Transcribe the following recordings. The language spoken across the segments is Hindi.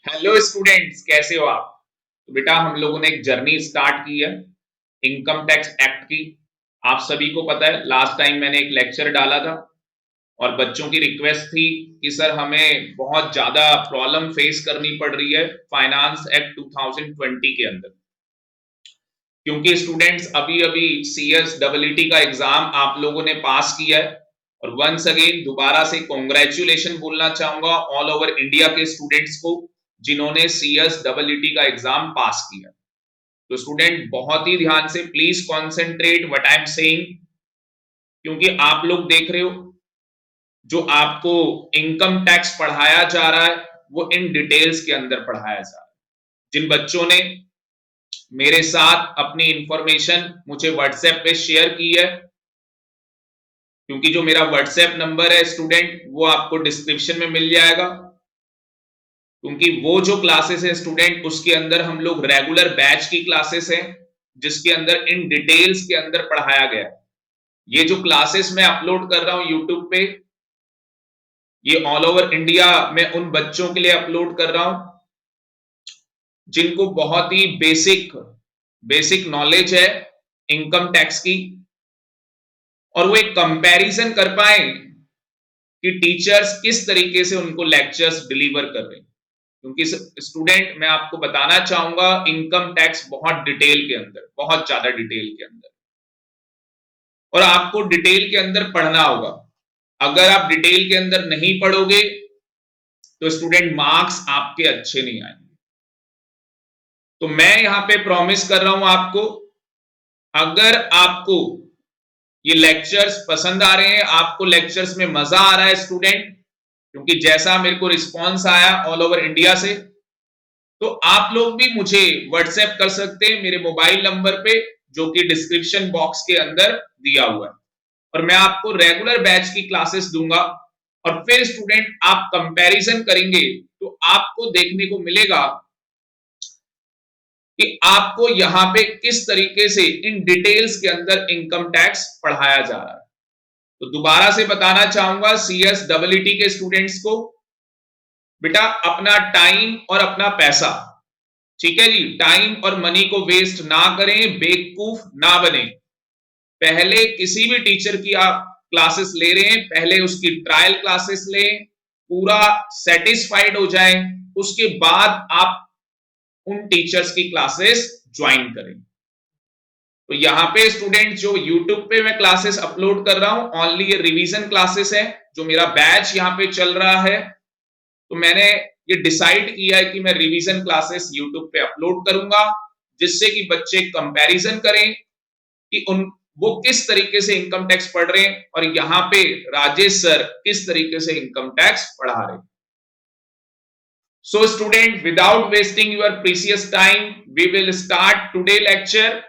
हेलो स्टूडेंट्स, कैसे हो आप? तो बेटा हम लोगों ने एक जर्नी स्टार्ट की है इनकम टैक्स एक्ट की। आप सभी को पता है लास्ट टाइम मैंने एक लेक्चर डाला था और बच्चों की रिक्वेस्ट थी कि सर हमें बहुत ज्यादा प्रॉब्लम फेस करनी पड़ रही है फाइनेंस एक्ट 2020 के अंदर, क्योंकि स्टूडेंट्स अभी अभी सीएस डबलईटी का एग्जाम आप लोगों ने पास किया है। और वंस अगेन दोबारा से कॉन्ग्रेचुलेशन बोलना चाहूंगा ऑल ओवर इंडिया के स्टूडेंट्स को जिन्होंने सीएस डबलईटी का एग्जाम पास किया। तो स्टूडेंट बहुत ही ध्यान से please concentrate what I am saying, क्योंकि आप लोग देख रहे हो जो आपको इनकम टैक्स पढ़ाया जा रहा है वो इन डिटेल्स के अंदर पढ़ाया जा रहा है। जिन बच्चों ने मेरे साथ अपनी इंफॉर्मेशन मुझे व्हाट्सएप पे शेयर की है, क्योंकि जो मेरा व्हाट्सएप नंबर है स्टूडेंट वो आपको डिस्क्रिप्शन में मिल जाएगा, क्योंकि वो जो क्लासेस है स्टूडेंट उसके अंदर हम लोग रेगुलर बैच की क्लासेस हैं जिसके अंदर इन डिटेल्स के अंदर पढ़ाया गया। ये जो क्लासेस मैं अपलोड कर रहा हूं यूट्यूब पे, ये ऑल ओवर इंडिया में उन बच्चों के लिए अपलोड कर रहा हूं जिनको बहुत ही बेसिक नॉलेज है इनकम टैक्स की, और वो एक कंपैरिजन कर पाए कि टीचर्स किस तरीके से उनको लेक्चर्स डिलीवर कर रहे हैं। क्योंकि स्टूडेंट मैं आपको बताना चाहूंगा इनकम टैक्स बहुत डिटेल के अंदर, बहुत ज्यादा डिटेल के अंदर, और आपको डिटेल के अंदर पढ़ना होगा। अगर आप डिटेल के अंदर नहीं पढ़ोगे तो स्टूडेंट मार्क्स आपके अच्छे नहीं आएंगे। तो मैं यहां पे प्रॉमिस कर रहा हूं आपको, अगर आपको ये लेक्चर्स पसंद आ रहे हैं, आपको लेक्चर्स में मजा आ रहा है स्टूडेंट, क्योंकि जैसा मेरे को रिस्पांस आया ऑल ओवर इंडिया से, तो आप लोग भी मुझे व्हाट्सएप कर सकते हैं मेरे मोबाइल नंबर पे जो कि डिस्क्रिप्शन बॉक्स के अंदर दिया हुआ है, और मैं आपको रेगुलर बैच की क्लासेस दूंगा। और फिर स्टूडेंट आप कंपैरिजन करेंगे तो आपको देखने को मिलेगा कि आपको यहां पे किस तरीके से इन डिटेल्स के अंदर इनकम टैक्स पढ़ाया जा रहा है। तो दोबारा से बताना चाहूंगा सीएस डबलईटी के स्टूडेंट्स को, बेटा अपना टाइम और अपना पैसा, ठीक है जी, टाइम और मनी को वेस्ट ना करें, बेवकूफ ना बने। पहले किसी भी टीचर की आप क्लासेस ले रहे हैं, पहले उसकी ट्रायल क्लासेस लें, पूरा सेटिस्फाइड हो जाएं, उसके बाद आप उन टीचर्स की क्लासेस ज्वाइन करें। तो यहाँ पे स्टूडेंट जो यूट्यूब पे मैं क्लासेस अपलोड कर रहा हूं ओनली ये रिवीजन क्लासेस है। जो मेरा बैच यहाँ पे चल रहा है, तो मैंने ये डिसाइड किया है कि मैं रिवीजन क्लासेस यूट्यूब पे अपलोड करूंगा, जिससे कि बच्चे कंपैरिजन करें कि उन वो किस तरीके से इनकम टैक्स पढ़ रहे हैं और यहाँ पे राजेश सर किस तरीके से इनकम टैक्स पढ़ा रहे हैं। So student without wasting your precious time we will start today lecture.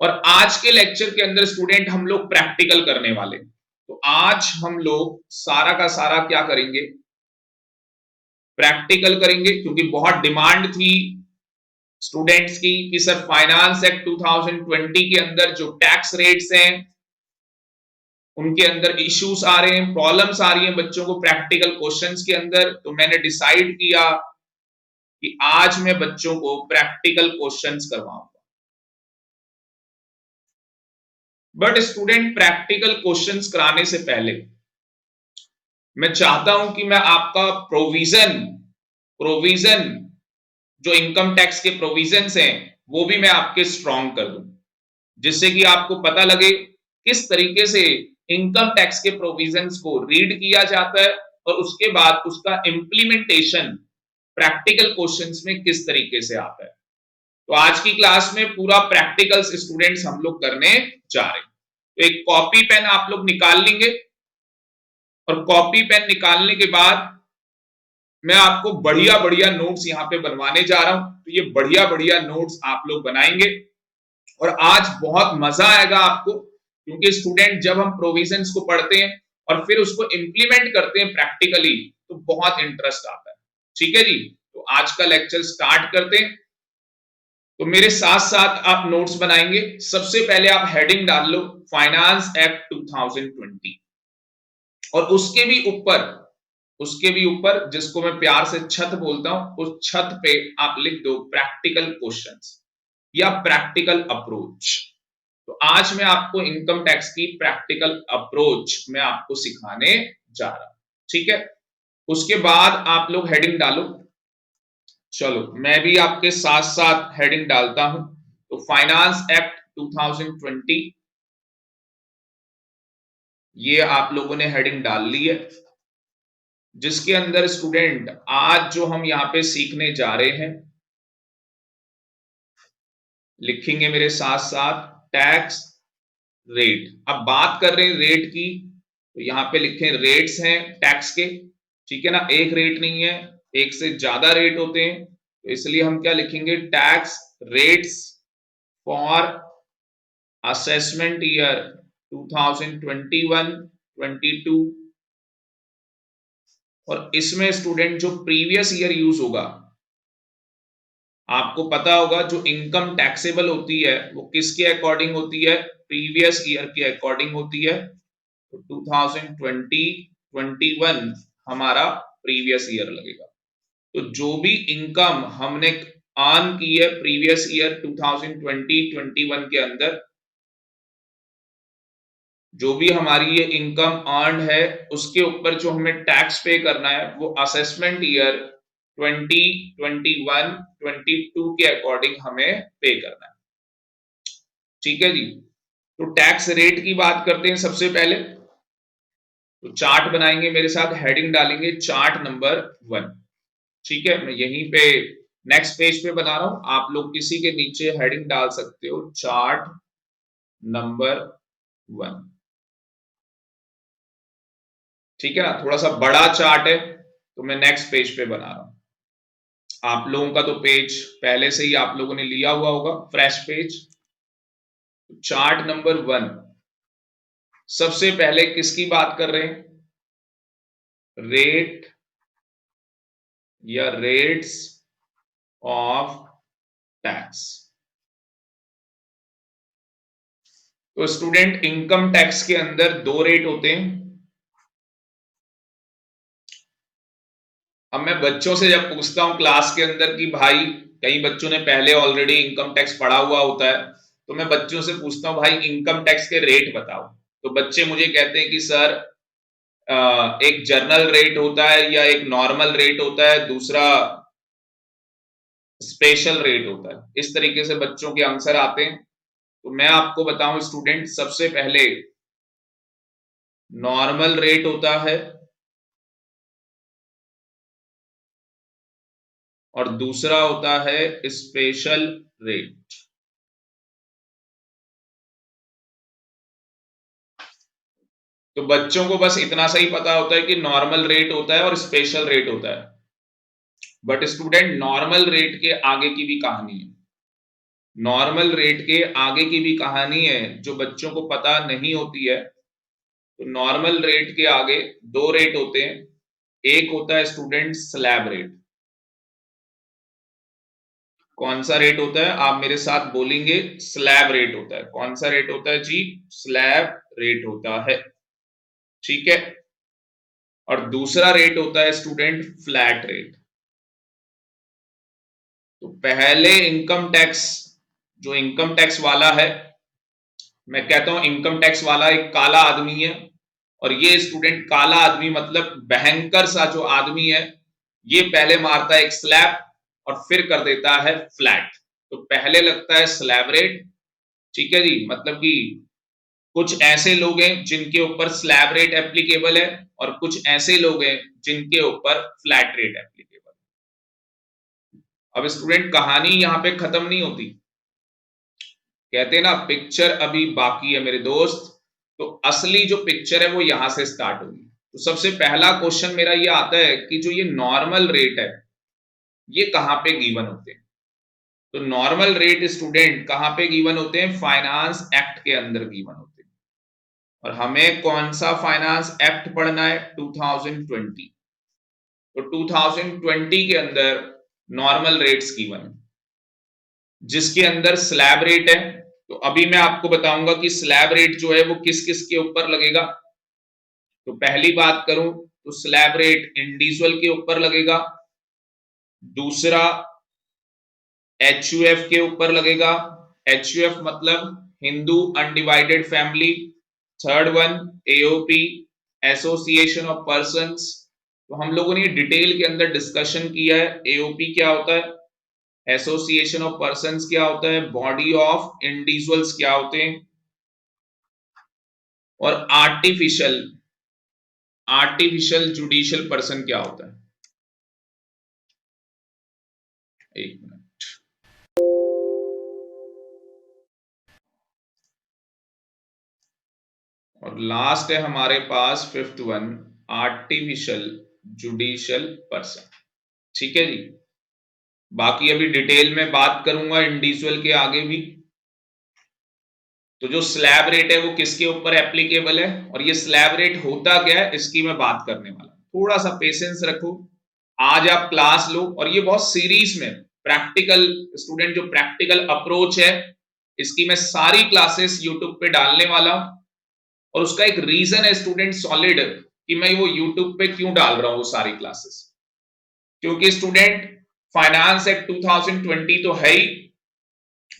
और आज के लेक्चर के अंदर स्टूडेंट हम लोग प्रैक्टिकल करने वाले। तो आज हम लोग सारा का सारा क्या करेंगे, प्रैक्टिकल करेंगे, क्योंकि बहुत डिमांड थी स्टूडेंट्स की कि सर फाइनेंस एक्ट 2020 के अंदर जो टैक्स रेट्स हैं उनके अंदर इश्यूज आ रहे हैं, प्रॉब्लम्स आ रही हैं बच्चों को प्रैक्टिकल क्वेश्चंस के अंदर। तो मैंने डिसाइड किया कि आज मैं बच्चों को प्रैक्टिकल क्वेश्चंस करवाऊंगा। बट स्टूडेंट प्रैक्टिकल क्वेश्चंस कराने से पहले मैं चाहता हूं कि मैं आपका प्रोविजन प्रोविजन जो इनकम टैक्स के प्रोविजंस हैं वो भी मैं आपके स्ट्रॉन्ग कर दूं, जिससे कि आपको पता लगे किस तरीके से इनकम टैक्स के प्रोविजंस को रीड किया जाता है और उसके बाद उसका इम्प्लीमेंटेशन प्रैक्टिकल क्वेश्चंस में किस तरीके से आता है। तो आज की क्लास में पूरा प्रैक्टिकल्स स्टूडेंट्स हम लोग करने जा रहे हैं। तो एक कॉपी पेन आप लोग निकाल लेंगे, और कॉपी पेन निकालने के बाद मैं आपको बढ़िया बढ़िया नोट्स यहाँ पे बनवाने जा रहा हूं। तो ये बढ़िया बढ़िया नोट्स आप लोग बनाएंगे और आज बहुत मजा आएगा आपको, क्योंकि स्टूडेंट जब हम प्रोविजंस को पढ़ते हैं और फिर उसको इंप्लीमेंट करते हैं प्रैक्टिकली तो बहुत इंटरेस्ट आता है। ठीक है जी, तो आज का लेक्चर स्टार्ट करते हैं। तो मेरे साथ साथ आप नोट्स बनाएंगे। सबसे पहले आप हेडिंग डाल लो फाइनेंस एक्ट 2020, और उसके भी ऊपर उसके भी ऊपर, जिसको मैं प्यार से छत बोलता हूं, उस छत पे आप लिख दो प्रैक्टिकल क्वेश्चंस या प्रैक्टिकल अप्रोच। तो आज मैं आपको इनकम टैक्स की प्रैक्टिकल अप्रोच मैं आपको सिखाने जा रहा हूं, ठीक है। उसके बाद आप लोग हेडिंग डालो। चलो मैं भी आपके साथ साथ हेडिंग डालता हूं। तो फाइनेंस एक्ट 2020, ये आप लोगों ने हेडिंग डाल ली है, जिसके अंदर स्टूडेंट आज जो हम यहां पे सीखने जा रहे हैं, लिखेंगे मेरे साथ साथ टैक्स रेट। अब बात कर रहे हैं रेट की, तो यहां पे लिखें रेट्स हैं टैक्स के, ठीक है ना। एक रेट नहीं है, एक से ज्यादा रेट होते हैं, तो इसलिए हम क्या लिखेंगे, tax rates for assessment year 2021-22। और इसमें स्टूडेंट जो प्रीवियस ईयर यूज होगा, आपको पता होगा जो इनकम टैक्सेबल होती है वो किसके अकॉर्डिंग होती है, प्रीवियस ईयर के अकॉर्डिंग होती है। तो 2020-21 हमारा प्रीवियस ईयर लगेगा। तो जो भी इनकम हमने अर्न की है प्रीवियस ईयर 2020-21 के अंदर, जो भी हमारी ये इनकम अर्न है, उसके ऊपर जो हमें टैक्स पे करना है वो असेसमेंट ईयर 2021-22 के अकॉर्डिंग हमें पे करना है, ठीक है जी। तो टैक्स रेट की बात करते हैं सबसे पहले। तो चार्ट बनाएंगे मेरे साथ, हेडिंग डालेंगे चार्ट नंबर 1, ठीक है। मैं यहीं पे नेक्स्ट पेज पे बना रहा हूं, आप लोग किसी के नीचे हेडिंग डाल सकते हो, चार्ट नंबर 1, ठीक है ना। थोड़ा सा बड़ा चार्ट है तो मैं नेक्स्ट पेज पे बना रहा हूं। आप लोगों का तो पेज पहले से ही आप लोगों ने लिया हुआ होगा, फ्रेश पेज। चार्ट नंबर 1, सबसे पहले किसकी बात कर रहे हैं, रेट या रेट्स ऑफ टैक्स। तो स्टूडेंट इनकम टैक्स के अंदर दो रेट होते हैं। अब मैं बच्चों से जब पूछता हूं क्लास के अंदर कि भाई, कई बच्चों ने पहले ऑलरेडी इनकम टैक्स पढ़ा हुआ होता है, तो मैं बच्चों से पूछता हूं भाई इनकम टैक्स के रेट बताओ। तो बच्चे मुझे कहते हैं कि सर एक जर्नल रेट होता है या एक नॉर्मल रेट होता है, दूसरा स्पेशल रेट होता है। इस तरीके से बच्चों के आंसर आते हैं। तो मैं आपको बताऊं स्टूडेंट, सबसे पहले नॉर्मल रेट होता है और दूसरा होता है स्पेशल रेट। तो बच्चों को बस इतना सा ही पता होता है कि नॉर्मल रेट होता है और स्पेशल रेट होता है, बट स्टूडेंट नॉर्मल रेट के आगे की भी कहानी है। नॉर्मल रेट के आगे की भी कहानी है जो बच्चों को पता नहीं होती है। तो नॉर्मल रेट के आगे दो रेट होते हैं, एक होता है स्टूडेंट स्लैब रेट। कौन सा रेट होता है, आप मेरे साथ बोलेंगे, स्लैब रेट होता है। कौन सा रेट होता है जी, स्लैब रेट होता है, ठीक है। और दूसरा रेट होता है स्टूडेंट फ्लैट रेट। तो पहले इनकम टैक्स, जो इनकम टैक्स वाला है, मैं कहता हूं इनकम टैक्स वाला एक काला आदमी है, और ये स्टूडेंट काला आदमी मतलब भयंकर सा जो आदमी है, ये पहले मारता है एक स्लैब और फिर कर देता है फ्लैट। तो पहले लगता है स्लैब रेट, ठीक है जी, मतलब कि कुछ ऐसे लोग हैं जिनके ऊपर स्लैब रेट एप्लीकेबल है और कुछ ऐसे लोग हैं जिनके ऊपर फ्लैट रेट एप्लीकेबल है। अब स्टूडेंट कहानी यहां पे खत्म नहीं होती, कहते हैं ना पिक्चर अभी बाकी है मेरे दोस्त। तो असली जो पिक्चर है वो यहां से स्टार्ट होगी। तो सबसे पहला क्वेश्चन मेरा ये आता है कि जो ये नॉर्मल रेट है ये कहां पे गिवन होते हैं। तो नॉर्मल रेट स्टूडेंट कहां पे गिवन होते हैं, फाइनेंस एक्ट के अंदर गिवन होते हैं। और हमें कौन सा फाइनेंस एक्ट पढ़ना है, 2020। तो 2020 के अंदर नॉर्मल रेट्स गिवन है, जिसके अंदर स्लैब रेट है। तो अभी मैं आपको बताऊंगा कि स्लैब रेट जो है वो किस किस के ऊपर लगेगा। तो पहली बात करूं तो स्लैब रेट इंडिविजुअल के ऊपर लगेगा, दूसरा HUF के ऊपर लगेगा, HUF मतलब Hindu undivided family, third one AOP association of persons. तो हम लोगों ने डिटेल के अंदर डिस्कशन किया है, AOP क्या होता है, एसोसिएशन ऑफ पर्संस क्या होता है, बॉडी ऑफ इंडिविजुअल्स क्या होते हैं, और आर्टिफिशियल जुडिशियल पर्सन क्या होता है। एक मिनट, और लास्ट है हमारे पास fifth one, artificial judicial person. ठीक है जी, बाकी अभी डिटेल में बात करूंगा इंडिविजुअल के आगे भी। तो जो स्लैब रेट है वो किसके ऊपर एप्लीकेबल है, और ये स्लैब रेट होता क्या है इसकी मैं बात करने वाला हूं। थोड़ा सा पेशेंस रखो, आज आप क्लास लो, और ये बहुत सीरीज में प्रैक्टिकल, स्टूडेंट जो प्रैक्टिकल अप्रोच है इसकी मैं सारी क्लासेस यूट्यूब पे डालने वाला हूं। और उसका एक रीजन है स्टूडेंट सॉलिड, कि मैं वो यूट्यूब पे क्यों डाल रहा हूं वो सारी क्लासेस, क्योंकि स्टूडेंट फाइनेंस एक्ट 2020 तो है ही,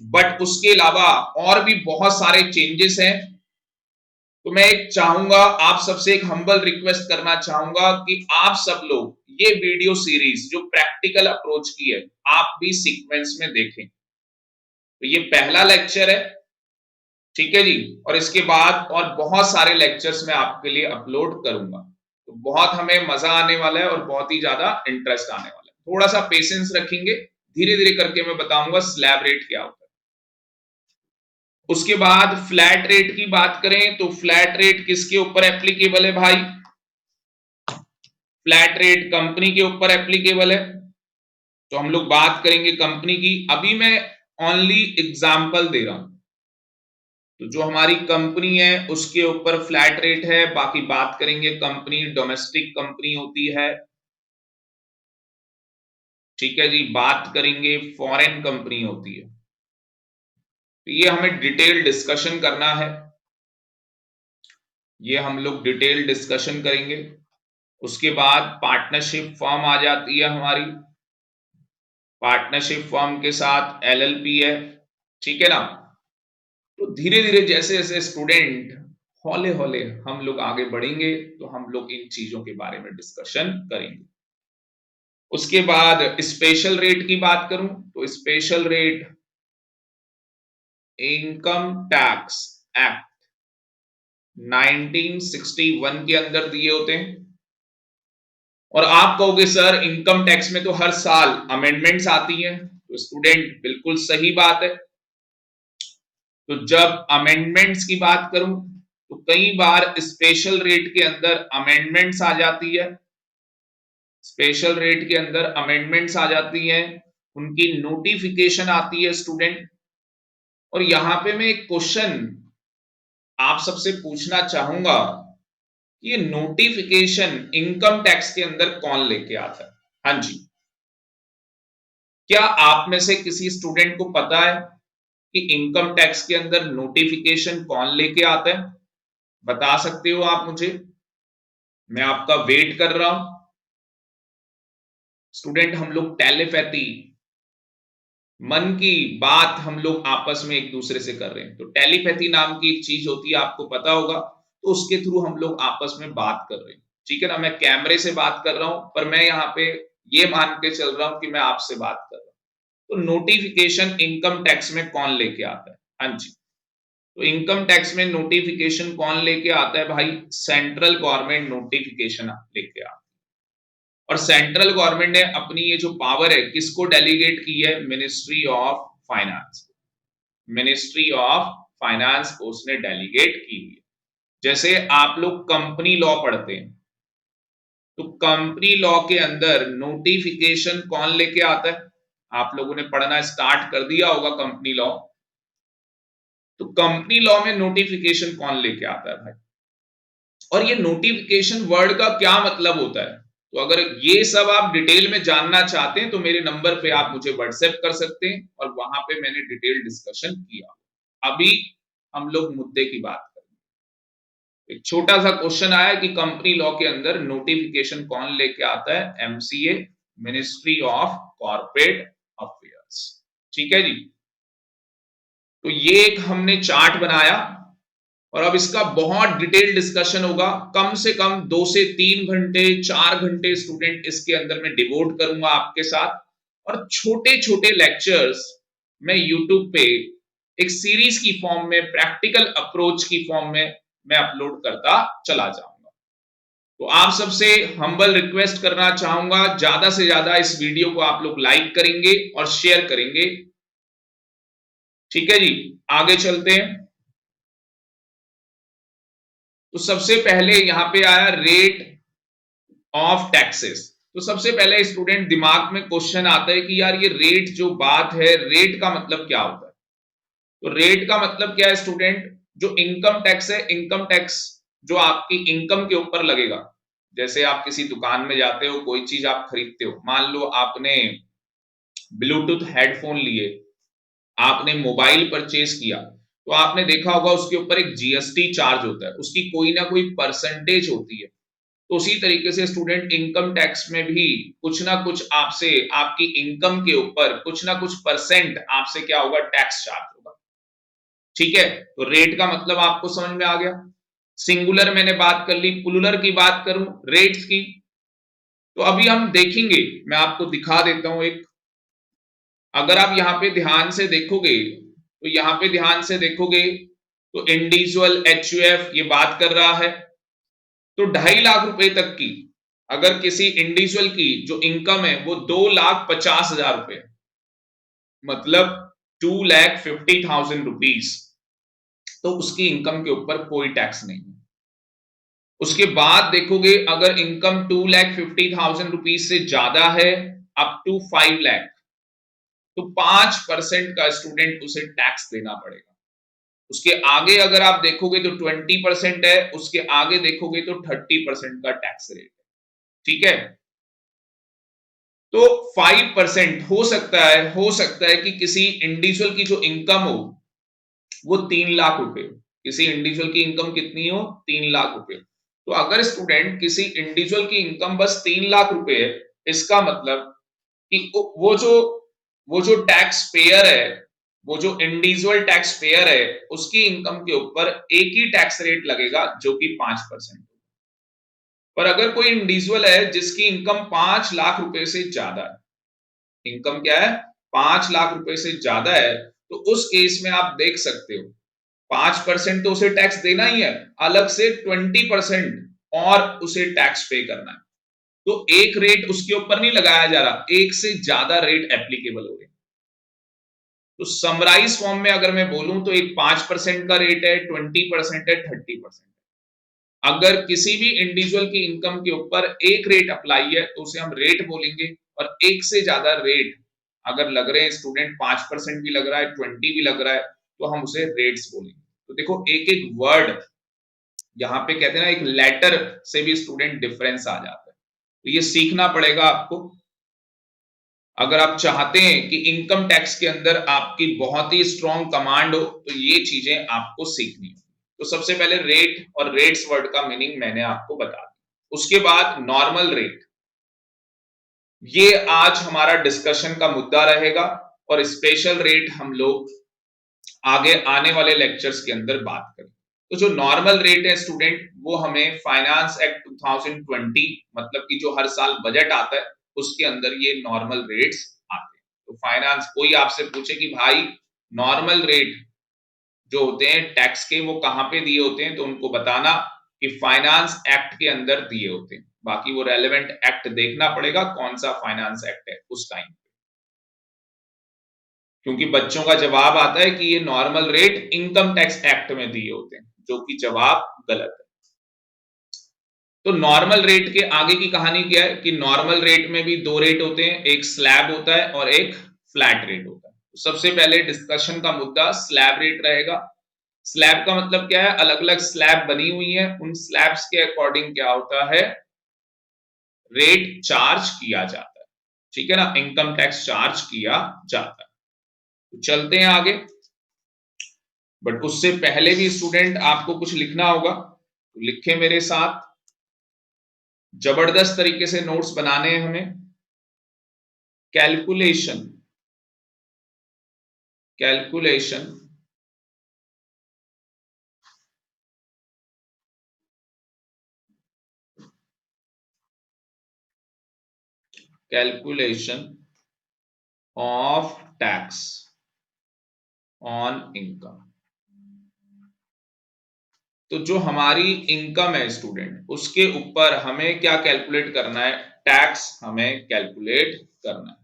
बट उसके अलावा और भी बहुत सारे चेंजेस हैं। तो मैं एक चाहूंगा, आप सबसे एक हम्बल रिक्वेस्ट करना चाहूंगा कि आप सब लोग ये वीडियो सीरीज जो प्रैक्टिकल अप्रोच की है आप भी सीक्वेंस में देखें। तो ये पहला लेक्चर है, ठीक है जी, और इसके बाद और बहुत सारे लेक्चर्स मैं आपके लिए अपलोड करूंगा। तो बहुत हमें मजा आने वाला है और बहुत ही ज्यादा इंटरेस्ट आने वाला है। थोड़ा सा पेशेंस रखेंगे, धीरे धीरे करके मैं बताऊंगा स्लैब रेट क्या होता है। उसके बाद फ्लैट रेट की बात करें तो फ्लैट रेट किसके ऊपर एप्लीकेबल है भाई, फ्लैट रेट कंपनी के ऊपर एप्लीकेबल है। तो हम लोग बात करेंगे कंपनी की, अभी मैं ओनली एग्जांपल दे रहा हूं। तो जो हमारी कंपनी है उसके ऊपर फ्लैट रेट है, बाकी बात करेंगे कंपनी डोमेस्टिक कंपनी होती है, ठीक है जी, बात करेंगे फॉरेन कंपनी होती है। तो ये हमें डिटेल डिस्कशन करना है, ये हम लोग डिटेल डिस्कशन करेंगे। उसके बाद पार्टनरशिप फॉर्म आ जाती है हमारी, पार्टनरशिप फॉर्म के साथ LLP है, ठीक है ना। तो धीरे धीरे जैसे जैसे स्टूडेंट हौले हौले हम लोग आगे बढ़ेंगे तो हम लोग इन चीजों के बारे में डिस्कशन करेंगे। उसके बाद स्पेशल रेट की बात करूं तो special rate income tax act 1961 के अंदर दिए होते हैं। और आप कहोगे सर इनकम टैक्स में तो हर साल अमेंडमेंट्स आती हैं, तो स्टूडेंट बिल्कुल सही बात है। तो जब अमेंडमेंट्स की बात करूं तो कई बार स्पेशल रेट के अंदर अमेंडमेंट्स आ जाती है, स्पेशल रेट के अंदर अमेंडमेंट्स आ जाती हैं, उनकी नोटिफिकेशन आती है स्टूडेंट। और यहां पे मैं एक क्वेश्चन आप सबसे पूछना चाहूंगा, ये नोटिफिकेशन इनकम टैक्स के अंदर कौन लेके आता है? हाँ जी, क्या आप में से किसी स्टूडेंट को पता है कि इनकम टैक्स के अंदर नोटिफिकेशन कौन लेके आता है? बता सकते हो आप मुझे, मैं आपका वेट कर रहा हूं। स्टूडेंट हम लोग टेलीपैथी, मन की बात हम लोग आपस में एक दूसरे से कर रहे हैं। तो टेलीपैथी नाम की एक चीज होती है, आपको पता होगा, तो उसके थ्रू हम लोग आपस में बात कर रहे हैं, ठीक है ना। मैं कैमरे से बात कर रहा हूं पर मैं यहाँ पे ये मान के चल रहा हूं कि मैं आपसे बात कर रहा हूं। तो नोटिफिकेशन इनकम टैक्स में कौन लेके आता है? हाँ जी, तो इनकम टैक्स में नोटिफिकेशन कौन लेके आता है भाई? सेंट्रल गवर्नमेंट नोटिफिकेशन लेके आता है। और सेंट्रल गवर्नमेंट ने अपनी ये जो पावर है किसको डेलीगेट की है? Ministry of finance, ministry of finance को उसने डेलीगेट की हुई है। जैसे आप लोग कंपनी लॉ पढ़ते हैं, तो कंपनी लॉ के अंदर नोटिफिकेशन कौन लेके आता है? आप लोगों ने पढ़ना स्टार्ट कर दिया होगा कंपनी लॉ। तो कंपनी लॉ में नोटिफिकेशन कौन लेके आता है भाई? और ये नोटिफिकेशन वर्ड का क्या मतलब होता है? तो अगर ये सब आप डिटेल में जानना चाहते हैं तो मेरे नंबर पे आप मुझे व्हाट्सएप कर सकते हैं, और वहां पे मैंने डिटेल डिस्कशन किया। अभी हम लोग मुद्दे की बात करें। एक छोटा सा क्वेश्चन आया कि कंपनी लॉ के अंदर नोटिफिकेशन कौन लेके आता है? MCA, ministry of corporate affairs. ठीक है जी। तो ये एक हमने चार्ट बनाया और अब इसका बहुत डिटेल डिस्कशन होगा। कम से कम 2 से 3 घंटे, 4 घंटे स्टूडेंट इसके अंदर मैं डिवोट करूंगा आपके साथ, और छोटे छोटे लेक्चर्स मैं यूट्यूब पे एक सीरीज की फॉर्म में, प्रैक्टिकल अप्रोच की फॉर्म में मैं अपलोड करता चला जाऊंगा। तो आप सबसे हम्बल रिक्वेस्ट करना चाहूंगा, ज्यादा से ज्यादा इस वीडियो को आप लोग लाइक करेंगे और शेयर करेंगे। ठीक है जी, आगे चलते हैं। तो सबसे पहले यहां पे आया रेट ऑफ टैक्सेस। तो सबसे पहले स्टूडेंट दिमाग में क्वेश्चन आता है कि यार ये रेट जो बात है, रेट का मतलब क्या होता है? तो रेट का मतलब क्या है स्टूडेंट? जो इनकम टैक्स है, इनकम टैक्स जो आपकी इनकम के ऊपर लगेगा। जैसे आप किसी दुकान में जाते हो, कोई चीज आप खरीदते हो, मान लो आपने ब्लूटूथ हेडफोन लिए, आपने मोबाइल परचेज किया, तो आपने देखा होगा उसके ऊपर एक जीएसटी चार्ज होता है, उसकी कोई ना कोई परसेंटेज होती है। तो उसी तरीके से स्टूडेंट इनकम टैक्स में भी कुछ ना कुछ आपसे, आपकी इनकम के ऊपर कुछ ना कुछ परसेंट आपसे क्या होगा? टैक्स चार्ज होगा। ठीक है, तो रेट का मतलब आपको समझ में आ गया। सिंगुलर मैंने बात कर ली, प्लुरल की बात करूं रेट्स की, तो अभी हम देखेंगे, मैं आपको दिखा देता हूं एक। अगर आप यहां पे ध्यान से देखोगे, तो यहां पे ध्यान से देखोगे तो इंडिविजुअल एचयूएफ ये बात कर रहा है। तो 2.5 लाख रुपए तक की अगर किसी इंडिविजुअल की जो इनकम है वो 2,50,000 रुपए, मतलब 2,50,000 रुपीज, तो उसकी इनकम के ऊपर कोई टैक्स नहीं है। उसके बाद देखोगे अगर इनकम 2,50,000 रुपीज से ज्यादा है, अप टू 5 लाख, तो 5% का स्टूडेंट उसे टैक्स देना पड़ेगा। उसके आगे अगर आप देखोगे तो 20% है, उसके आगे देखोगे तो 30% का टैक्स रेट है। ठीक है, तो 5% हो सकता है कि किसी इंडिविजुअल की जो इनकम हो वो 3 लाख रुपए हो। किसी इंडिविजुअल की इनकम कितनी हो? 3 लाख रुपए। तो अगर स्टूडेंट किसी इंडिविजुअल की इनकम बस 3 लाख रुपए है, इसका मतलब कि वो जो टैक्स पेयर है, वो जो इंडिविजुअल टैक्स पेयर है, उसकी इनकम के ऊपर एक ही टैक्स रेट लगेगा जो कि 5%। पर अगर कोई इंडिविजुअल है जिसकी इनकम 5 लाख रुपए से ज्यादा है, इनकम क्या है? 5 लाख रुपए से ज्यादा है, तो उस केस में आप देख सकते हो 5% तो उसे टैक्स देना ही है, अलग से 20% और उसे टैक्स पे करना है। तो एक रेट उसके ऊपर नहीं लगाया जा रहा, एक से ज्यादा रेट एप्लीकेबल हो रहे। तो समराइज फॉर्म में अगर मैं बोलूं तो एक 5% का रेट है, 20% है, 30%। अगर किसी भी इंडिविजुअल की इनकम के ऊपर एक रेट अप्लाई है तो उसे हम रेट बोलेंगे, और एक से ज्यादा रेट अगर लग रहे हैं स्टूडेंट, 5% भी लग रहा है, 20 भी लग रहा है, तो हम उसे रेट्स बोलेंगे। तो देखो एक एक वर्ड यहाँ पे कहते हैं ना, एक लेटर से भी स्टूडेंट डिफरेंस आ जाता है। तो ये सीखना पड़ेगा आपको अगर आप चाहते हैं कि इनकम टैक्स के अंदर आपकी बहुत ही स्ट्रॉन्ग कमांड हो, तो ये चीजें आपको सीखनी हो। तो सबसे पहले रेट और रेट्स वर्ड का मीनिंग मैंने आपको बता दिया। उसके बाद नॉर्मल रेट, ये आज हमारा डिस्कशन का मुद्दा रहेगा, और स्पेशल रेट हम लोग आगे आने वाले लेक्चर्स के अंदर बात करें। तो जो नॉर्मल रेट है स्टूडेंट, वो हमें फाइनेंस एक्ट 2020, मतलब कि जो हर साल बजट आता है उसके अंदर ये नॉर्मल रेट्स आते हैं। तो फाइनेंस, कोई आपसे पूछे कि भाई नॉर्मल रेट जो होते हैं टैक्स के वो कहां पे दिए होते हैं, तो उनको बताना कि फाइनेंस एक्ट के अंदर दिए होते हैं। बाकी वो रेलेवेंट एक्ट देखना पड़ेगा कौन सा फाइनेंस एक्ट है उस टाइम, क्योंकि बच्चों का जवाब आता है कि ये normal rate income tax act में दिए होते हैं, जो कि जवाब गलत है। तो नॉर्मल रेट के आगे की कहानी क्या है कि नॉर्मल रेट में भी दो रेट होते हैं, एक स्लैब होता है और एक फ्लैट रेट होता है। तो सबसे पहले डिस्कशन का मुद्दा स्लैब रेट रहेगा। स्लैब का मतलब क्या है? अलग अलग स्लैब बनी हुई है, उन स्लैब्स के अकॉर्डिंग क्या होता है? रेट चार्ज किया जाता है। ठीक है ना, इनकम टैक्स चार्ज किया जाता है। तो चलते हैं आगे, बट उससे पहले भी स्टूडेंट आपको कुछ लिखना होगा। तो लिखे मेरे साथ, जबरदस्त तरीके से नोट्स बनाने हैं हमें। Calculation, calculation calculation of tax on income. तो जो हमारी इनकम है स्टूडेंट, उसके ऊपर हमें क्या कैलकुलेट करना है? टैक्स हमें कैलकुलेट करना है।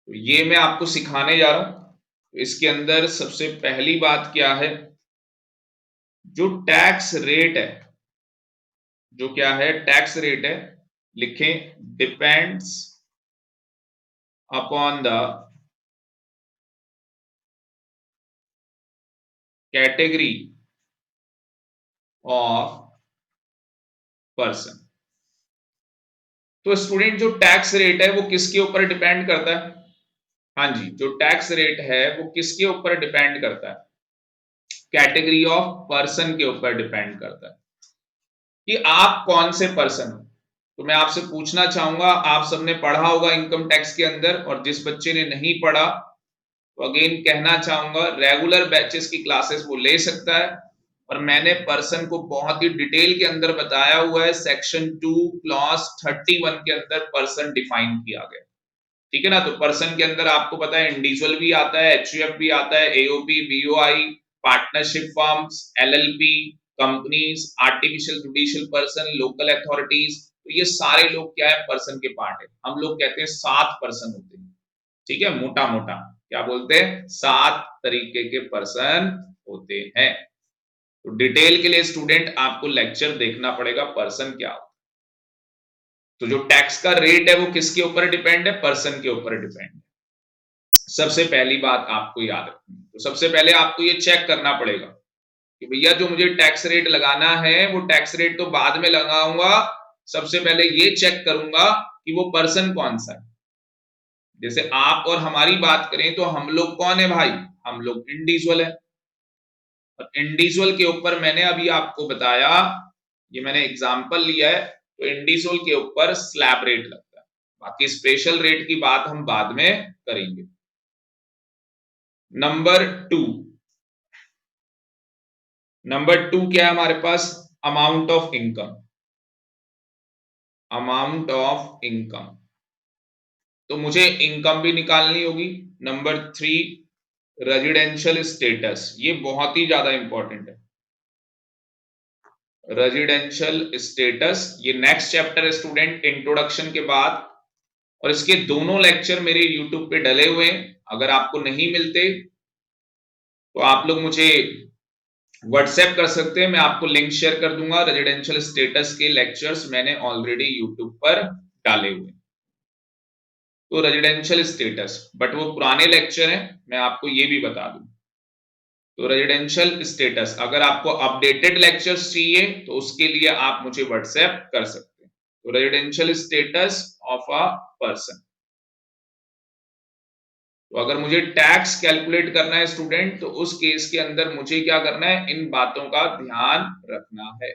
तो ये मैं आपको सिखाने जा रहा हूं। तो इसके अंदर सबसे पहली बात क्या है? जो टैक्स रेट है, जो क्या है टैक्स रेट है, लिखें depends upon the category of person. तो स्टूडेंट जो टैक्स रेट है वो किसके ऊपर डिपेंड करता है? हाँ जी, जो टैक्स रेट है वो किसके ऊपर डिपेंड करता है? कैटेगरी ऑफ पर्सन के ऊपर डिपेंड करता है कि आप कौन से पर्सन हो। तो मैं आपसे पूछना चाहूंगा, आप सबने पढ़ा होगा इनकम टैक्स के अंदर, और जिस बच्चे ने नहीं पढ़ा तो अगेन कहना चाहूंगा, रेगुलर बैचेस की क्लासेस वो ले सकता है। और मैंने पर्सन को बहुत ही डिटेल के अंदर बताया हुआ है, सेक्शन 2 क्लॉज 31 के अंदर पर्सन डिफाइन किया गया। ठीक है ना? तो पर्सन के अंदर आपको पता है इंडिविजुअल भी आता है, एचयूएफ भी आता है, AOP, BOI, partnership firms, LLP, companies, artificial judicial person, local authorities. तो ये सारे लोग क्या है? पर्सन के पार्ट है। हम लोग कहते हैं 7 पर्सन होते हैं। ठीक है, मोटा मोटा क्या बोलते हैं? 7 तरीके के पर्सन होते हैं। तो डिटेल के लिए स्टूडेंट आपको लेक्चर देखना पड़ेगा पर्सन क्या होता है। तो जो टैक्स का रेट है वो किसके ऊपर डिपेंड है? पर्सन के ऊपर डिपेंड है। सबसे पहली बात आपको याद रखनी है। तो सबसे पहले आपको ये चेक करना पड़ेगा कि भैया जो मुझे टैक्स रेट लगाना है वो टैक्स रेट तो बाद में लगाऊंगा, सबसे पहले ये चेक करूंगा कि वो पर्सन कौन सा है। जैसे आप और हमारी बात करें तो हम लोग कौन है भाई? हम लोग इंडिविजुअल है। और इंडिविजुअल के ऊपर मैंने अभी आपको बताया, ये मैंने एग्जांपल लिया है, तो इंडिविजुअल के ऊपर स्लैब रेट लगता है। बाकी स्पेशल रेट की बात हम बाद में करेंगे। नंबर 2, नंबर 2 क्या है हमारे पास? Amount of income. Amount of income, तो मुझे इनकम भी निकालनी होगी। Number 3, residential status. ये बहुत ही ज्यादा इंपॉर्टेंट है, रेजिडेंशियल स्टेटस। ये नेक्स्ट चैप्टर है स्टूडेंट, इंट्रोडक्शन के बाद। और इसके दोनों लेक्चर मेरे यूट्यूब पे डले हुए हैं। अगर आपको नहीं मिलते तो आप लोग मुझे व्हाट्सएप कर सकते हैं, मैं आपको लिंक शेयर कर दूंगा। रेजिडेंशियल स्टेटस के लेक्चर्स मैंने ऑलरेडी यूट्यूब पर डाले हुए। तो रेजिडेंशियल स्टेटस, बट वो पुराने लेक्चर हैं, मैं आपको ये भी बता दूं। तो रेजिडेंशियल स्टेटस, अगर आपको अपडेटेड लेक्चर्स चाहिए तो उसके लिए आप मुझे व्हाट्सएप कर सकते हैं। तो residential status of a person. तो अगर मुझे टैक्स कैलकुलेट करना है स्टूडेंट, तो उस केस के अंदर मुझे क्या करना है? इन बातों का ध्यान रखना है।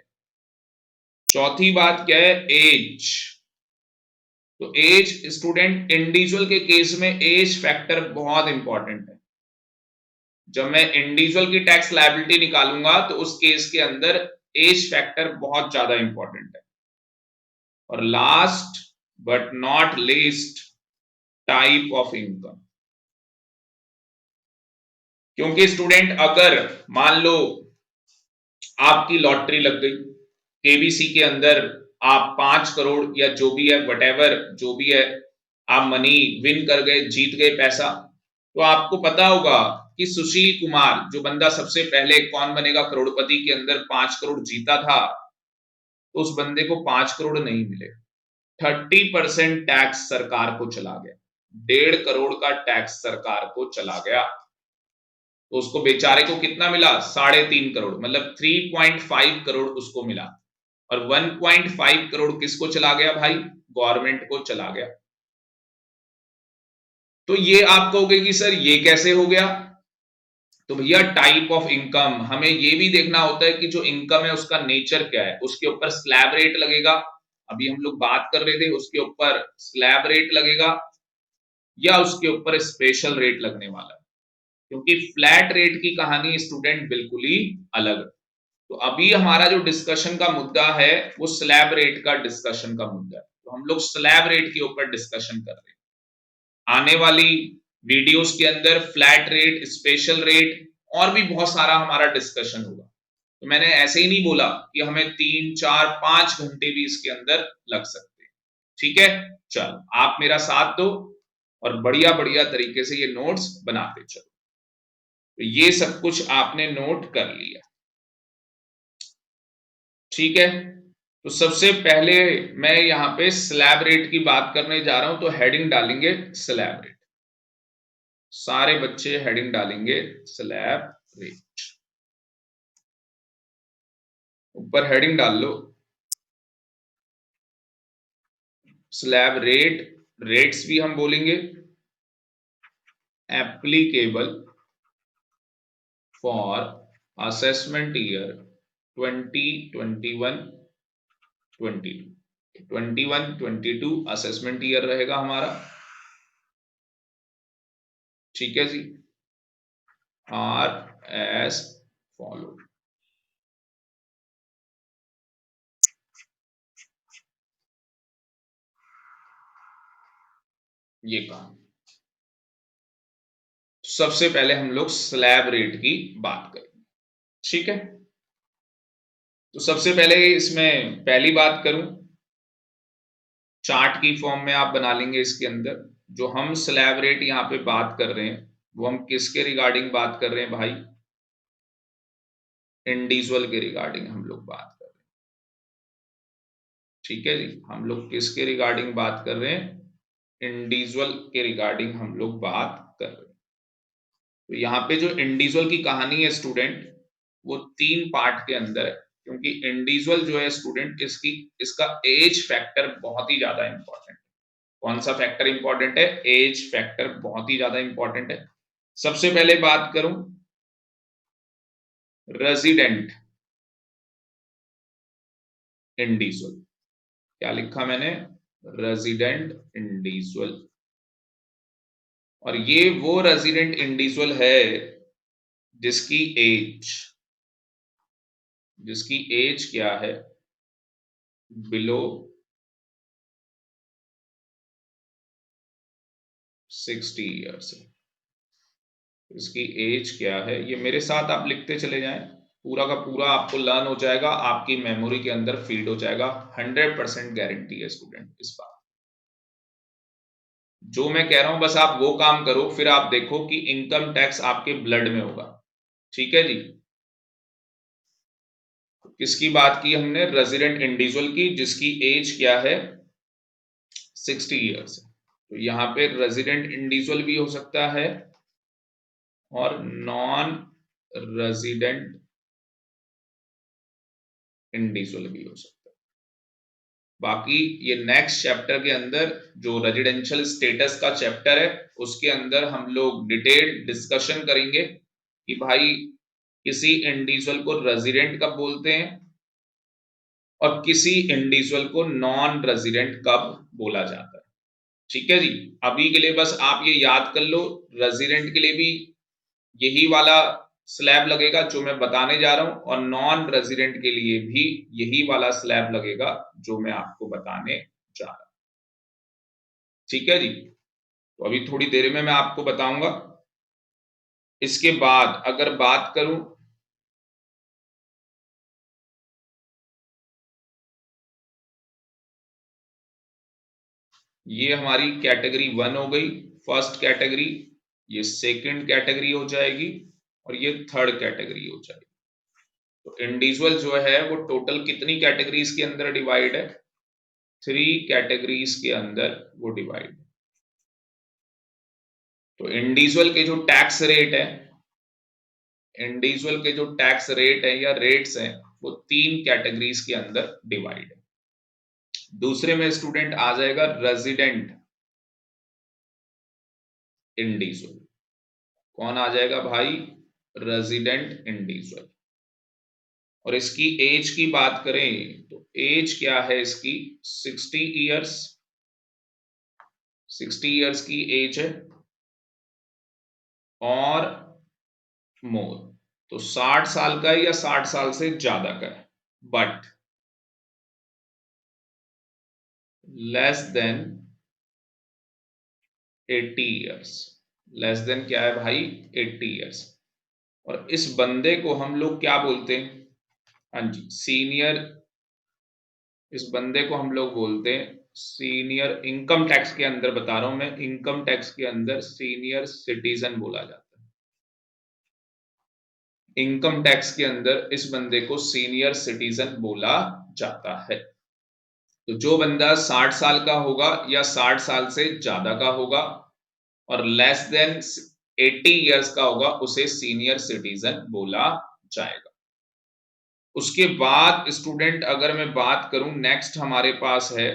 चौथी बात क्या है? एज। तो एज स्टूडेंट, इंडिविजुअल के केस में एज फैक्टर बहुत इंपॉर्टेंट है। जब मैं इंडिविजुअल की टैक्स लायबिलिटी निकालूंगा तो उस केस के अंदर एज फैक्टर बहुत ज्यादा इंपॉर्टेंट है। और last but not least, type of income. क्योंकि स्टूडेंट अगर मान लो आपकी लॉटरी लग गई, केबीसी के अंदर आप 5 करोड़ या जो भी है वटेवर जो भी है, आप मनी विन कर गए, जीत गए पैसा, तो आपको पता होगा कि सुशील कुमार जो बंदा सबसे पहले कौन बनेगा करोड़पति के अंदर 5 करोड़ जीता था, तो उस बंदे को 5 करोड़ नहीं मिले, 30% टैक्स सरकार को चला गया। 1.5 करोड़ का टैक्स सरकार को चला गया। तो उसको बेचारे को कितना मिला? 3.5 करोड़, मतलब 3.5 करोड़ उसको मिला। और 1.5 करोड़ किसको चला गया भाई? गवर्नमेंट को चला गया। तो ये आप कहोगे कि सर ये कैसे हो गया? तो भैया टाइप ऑफ इनकम हमें ये भी देखना होता है कि जो इनकम है उसका नेचर क्या है, उसके ऊपर स्लैब रेट लगेगा, अभी हम लोग बात कर रहे थे उसके ऊपर स्लैब रेट लगेगा या उसके ऊपर स्पेशल रेट लगने वाला है, क्योंकि फ्लैट रेट की कहानी स्टूडेंट बिल्कुल ही अलग है। तो अभी हमारा जो डिस्कशन का मुद्दा है वो स्लैब रेट का डिस्कशन का मुद्दा है, तो हम लोग स्लैब रेट के ऊपर डिस्कशन कर रहे हैं। आने वाली वीडियोस के अंदर फ्लैट रेट, स्पेशल रेट और भी बहुत सारा हमारा डिस्कशन होगा। तो मैंने ऐसे ही नहीं बोला कि हमें 3 4 5 घंटे भी इसके अंदर लग सकते हैं। ठीक है, चलो आप मेरा साथ दो और बढ़िया बढ़िया तरीके से ये नोट्स बनाते चलो। तो ये सब कुछ आपने नोट कर लिया, ठीक है। तो सबसे पहले मैं यहाँ पे स्लैब रेट की बात करने जा रहा हूं, तो हेडिंग डालेंगे स्लैब रेट, सारे बच्चे हेडिंग डालेंगे स्लैब रेट, ऊपर हेडिंग डाल लो स्लैब रेट, रेट्स भी हम बोलेंगे applicable for assessment year 2021 22, 21 22 assessment year रहेगा हमारा, ठीक है जी। आर एस फॉलो, ये काम। सबसे पहले हम लोग स्लैब रेट की बात करें, ठीक है। तो सबसे पहले इसमें पहली बात करूं, चार्ट की फॉर्म में आप बना लेंगे। इसके अंदर जो हम स्लैब रेट यहां पे बात कर रहे हैं वो हम किसके रिगार्डिंग बात कर रहे हैं भाई, इंडिविजुअल के रिगार्डिंग हम लोग बात कर रहे हैं, ठीक है जी। हम लोग किसके रिगार्डिंग बात कर रहे हैं, इंडिविजुअल के रिगार्डिंग हम लोग बात कर रहे हैं। तो यहाँ पे जो इंडिविजुअल की कहानी है स्टूडेंट, वो 3 पार्ट के अंदर है, क्योंकि इंडिविजुअल जो है स्टूडेंट इसकी इसका एज फैक्टर बहुत ही ज्यादा इंपॉर्टेंट है। कौन सा फैक्टर इंपॉर्टेंट है, एज फैक्टर बहुत ही ज्यादा इंपॉर्टेंट है। सबसे पहले बात करूं रेजिडेंट इंडिविजुअल, क्या लिखा मैंने, रेजिडेंट इंडिविजुअल। और ये वो रेजिडेंट इंडिविजुअल है जिसकी एज, जिसकी एज क्या है, बिलो 60 ईयर्स है। इसकी एज क्या है, ये मेरे साथ आप लिखते चले जाएं, पूरा का पूरा आपको लर्न हो जाएगा, आपकी मेमोरी के अंदर फीड हो जाएगा। 100% गारंटी है स्टूडेंट इस बात। जो मैं कह रहा हूं बस आप वो काम करो, फिर आप देखो कि इनकम टैक्स आपके ब्लड में होगा, ठीक है जी। किसकी बात की हमने, रेजिडेंट इंडिविजुअल की, जिसकी एज क्या है 60 ईयर्स है। तो यहाँ पे रेजिडेंट इंडिविजुअल भी हो सकता है और नॉन रेजिडेंट इंडिविजुअल भी हो सकता है। बाकी ये नेक्स्ट चैप्टर के अंदर जो रेजिडेंशियल स्टेटस का चैप्टर है उसके अंदर हम लोग डिटेल डिस्कशन करेंगे कि भाई किसी इंडिविजुअल को रेजिडेंट कब बोलते हैं और किसी इंडिविजुअल को नॉन रेजिडेंट कब बोला जाता है, ठीक है जी। अभी के लिए बस आप ये याद कर लो, रेजिडेंट के लिए भी यही वाला स्लैब लगेगा जो मैं बताने जा रहा हूं, और नॉन रेजिडेंट के लिए भी यही वाला स्लैब लगेगा जो मैं आपको बताने जा रहा हूं, ठीक है जी। तो अभी थोड़ी देर में मैं आपको बताऊंगा। इसके बाद अगर बात करूं, ये हमारी कैटेगरी 1 हो गई, फर्स्ट कैटेगरी, ये सेकंड कैटेगरी हो जाएगी और ये थर्ड कैटेगरी हो जाएगी। तो इंडिविजुअल जो है वो टोटल कितनी कैटेगरीज के अंदर डिवाइड है, 3 कैटेगरीज के अंदर वो डिवाइड। तो इंडिविजुअल के जो टैक्स रेट है, इंडिविजुअल के जो टैक्स रेट है या रेट्स हैं वो 3 कैटेगरीज के अंदर डिवाइड है। दूसरे में स्टूडेंट आ जाएगा रेजिडेंट इंडिविजुअल, कौन आ जाएगा भाई, रेजिडेंट इंडिविजुअल। और इसकी एज की बात करें तो एज क्या है इसकी 60 ईयर्स, 60 ईयर्स की एज है और मोर, तो 60 साल का है या 60 साल से ज्यादा का है, but less than 80 years, less than क्या है भाई 80 ईयर्स। और इस बंदे को हम लोग क्या बोलते हैं, हाँ जी सीनियर, इस बंदे को हम लोग बोलते हैं सीनियर, इनकम टैक्स के अंदर बता रहा हूं मैं, इनकम टैक्स के अंदर सीनियर सिटीजन बोला जाता है। इनकम टैक्स के अंदर इस बंदे को सीनियर सिटीजन बोला जाता है। तो जो बंदा 60 साल का होगा या 60 साल से ज्यादा का होगा और लेस देन 80 इयर्स का होगा उसे सीनियर सिटीजन बोला जाएगा। उसके बाद स्टूडेंट अगर मैं बात करूं नेक्स्ट हमारे पास है,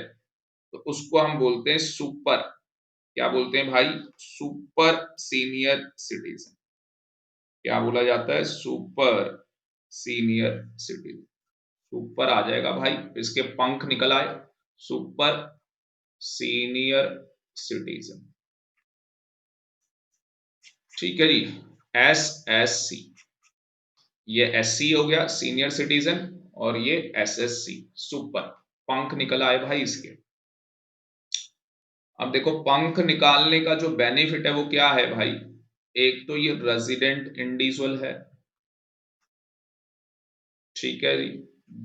तो उसको हम बोलते हैं सुपर, क्या बोलते हैं भाई, सुपर सीनियर सिटीजन। क्या बोला जाता है, सुपर सीनियर सिटीजन। सुपर आ जाएगा भाई, इसके पंख निकल आए, सुपर सीनियर सिटीजन। ठीक है जी, एस एस सी, ये एस सी हो गया सीनियर सिटीजन, और ये एस एस सी सुपर, पंख निकल आए भाई इसके। अब देखो पंख निकालने का जो बेनिफिट है वो क्या है भाई, एक तो ये रेजिडेंट इंडिविजुअल है, ठीक है जी।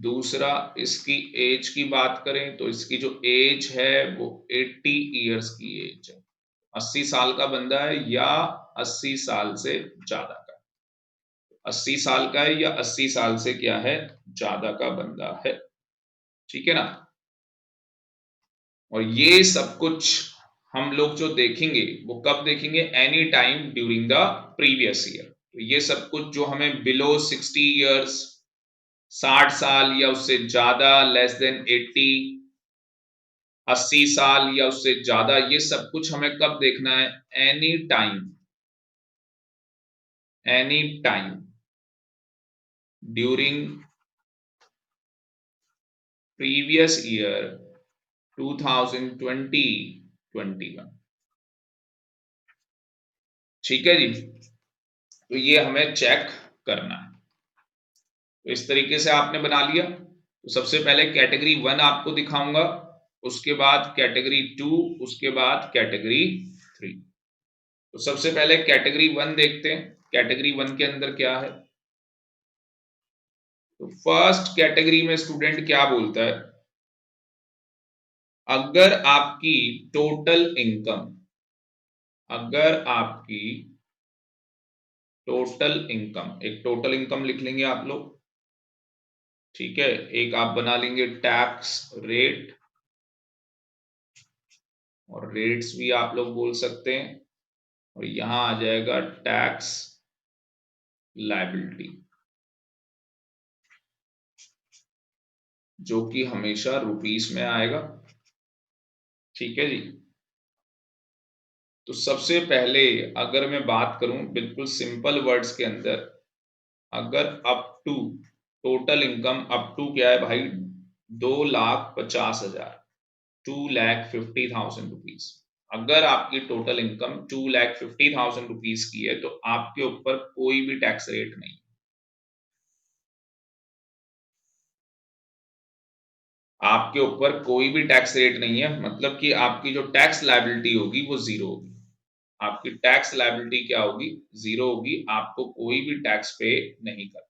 दूसरा इसकी एज की बात करें तो इसकी जो एज है वो 80 इयर्स की एज है, 80 साल का बंदा है या 80 साल से ज्यादा का, 80 साल का है या 80 साल से क्या है ज्यादा का बंदा है, ठीक है ना। और ये सब कुछ हम लोग जो देखेंगे वो कब देखेंगे, any time during the previous year. तो ये सब कुछ जो हमें बिलो 60 इयर्स, 60 साल या उससे ज्यादा, लेस देन 80, 80 साल या उससे ज्यादा, ये सब कुछ हमें कब देखना है, any time, any time during previous year 2020-21, ठीक है जी। तो ये हमें चेक करना है। तो इस तरीके से आपने बना लिया। तो सबसे पहले कैटेगरी 1 आपको दिखाऊंगा, उसके बाद कैटेगरी 2, उसके बाद कैटेगरी 3। तो सबसे पहले कैटेगरी 1 देखते हैं, कैटेगरी 1 के अंदर क्या है। तो फर्स्ट कैटेगरी में स्टूडेंट क्या बोलता है, अगर आपकी टोटल इनकम, अगर आपकी टोटल इनकम, एक टोटल इनकम लिख लेंगे आप लोग, ठीक है। एक आप बना लेंगे टैक्स रेट, और रेट्स भी आप लोग बोल सकते हैं, और यहां आ जाएगा टैक्स लायबिलिटी, जो कि हमेशा रुपीस में आएगा, ठीक है जी। तो सबसे पहले अगर मैं बात करूं बिल्कुल सिंपल वर्ड्स के अंदर, अगर up to, total income up to क्या है भाई, 2,50,000, 2,50,000 रुपीज। अगर आपकी टोटल इनकम 2,50,000 रुपीज की है तो आपके ऊपर कोई भी टैक्स रेट नहीं, आपके ऊपर कोई भी टैक्स रेट नहीं है, मतलब कि आपकी जो टैक्स लायबिलिटी होगी वो जीरो होगी। आपकी टैक्स लायबिलिटी क्या होगी, जीरो होगी, आपको कोई भी टैक्स पे नहीं करना।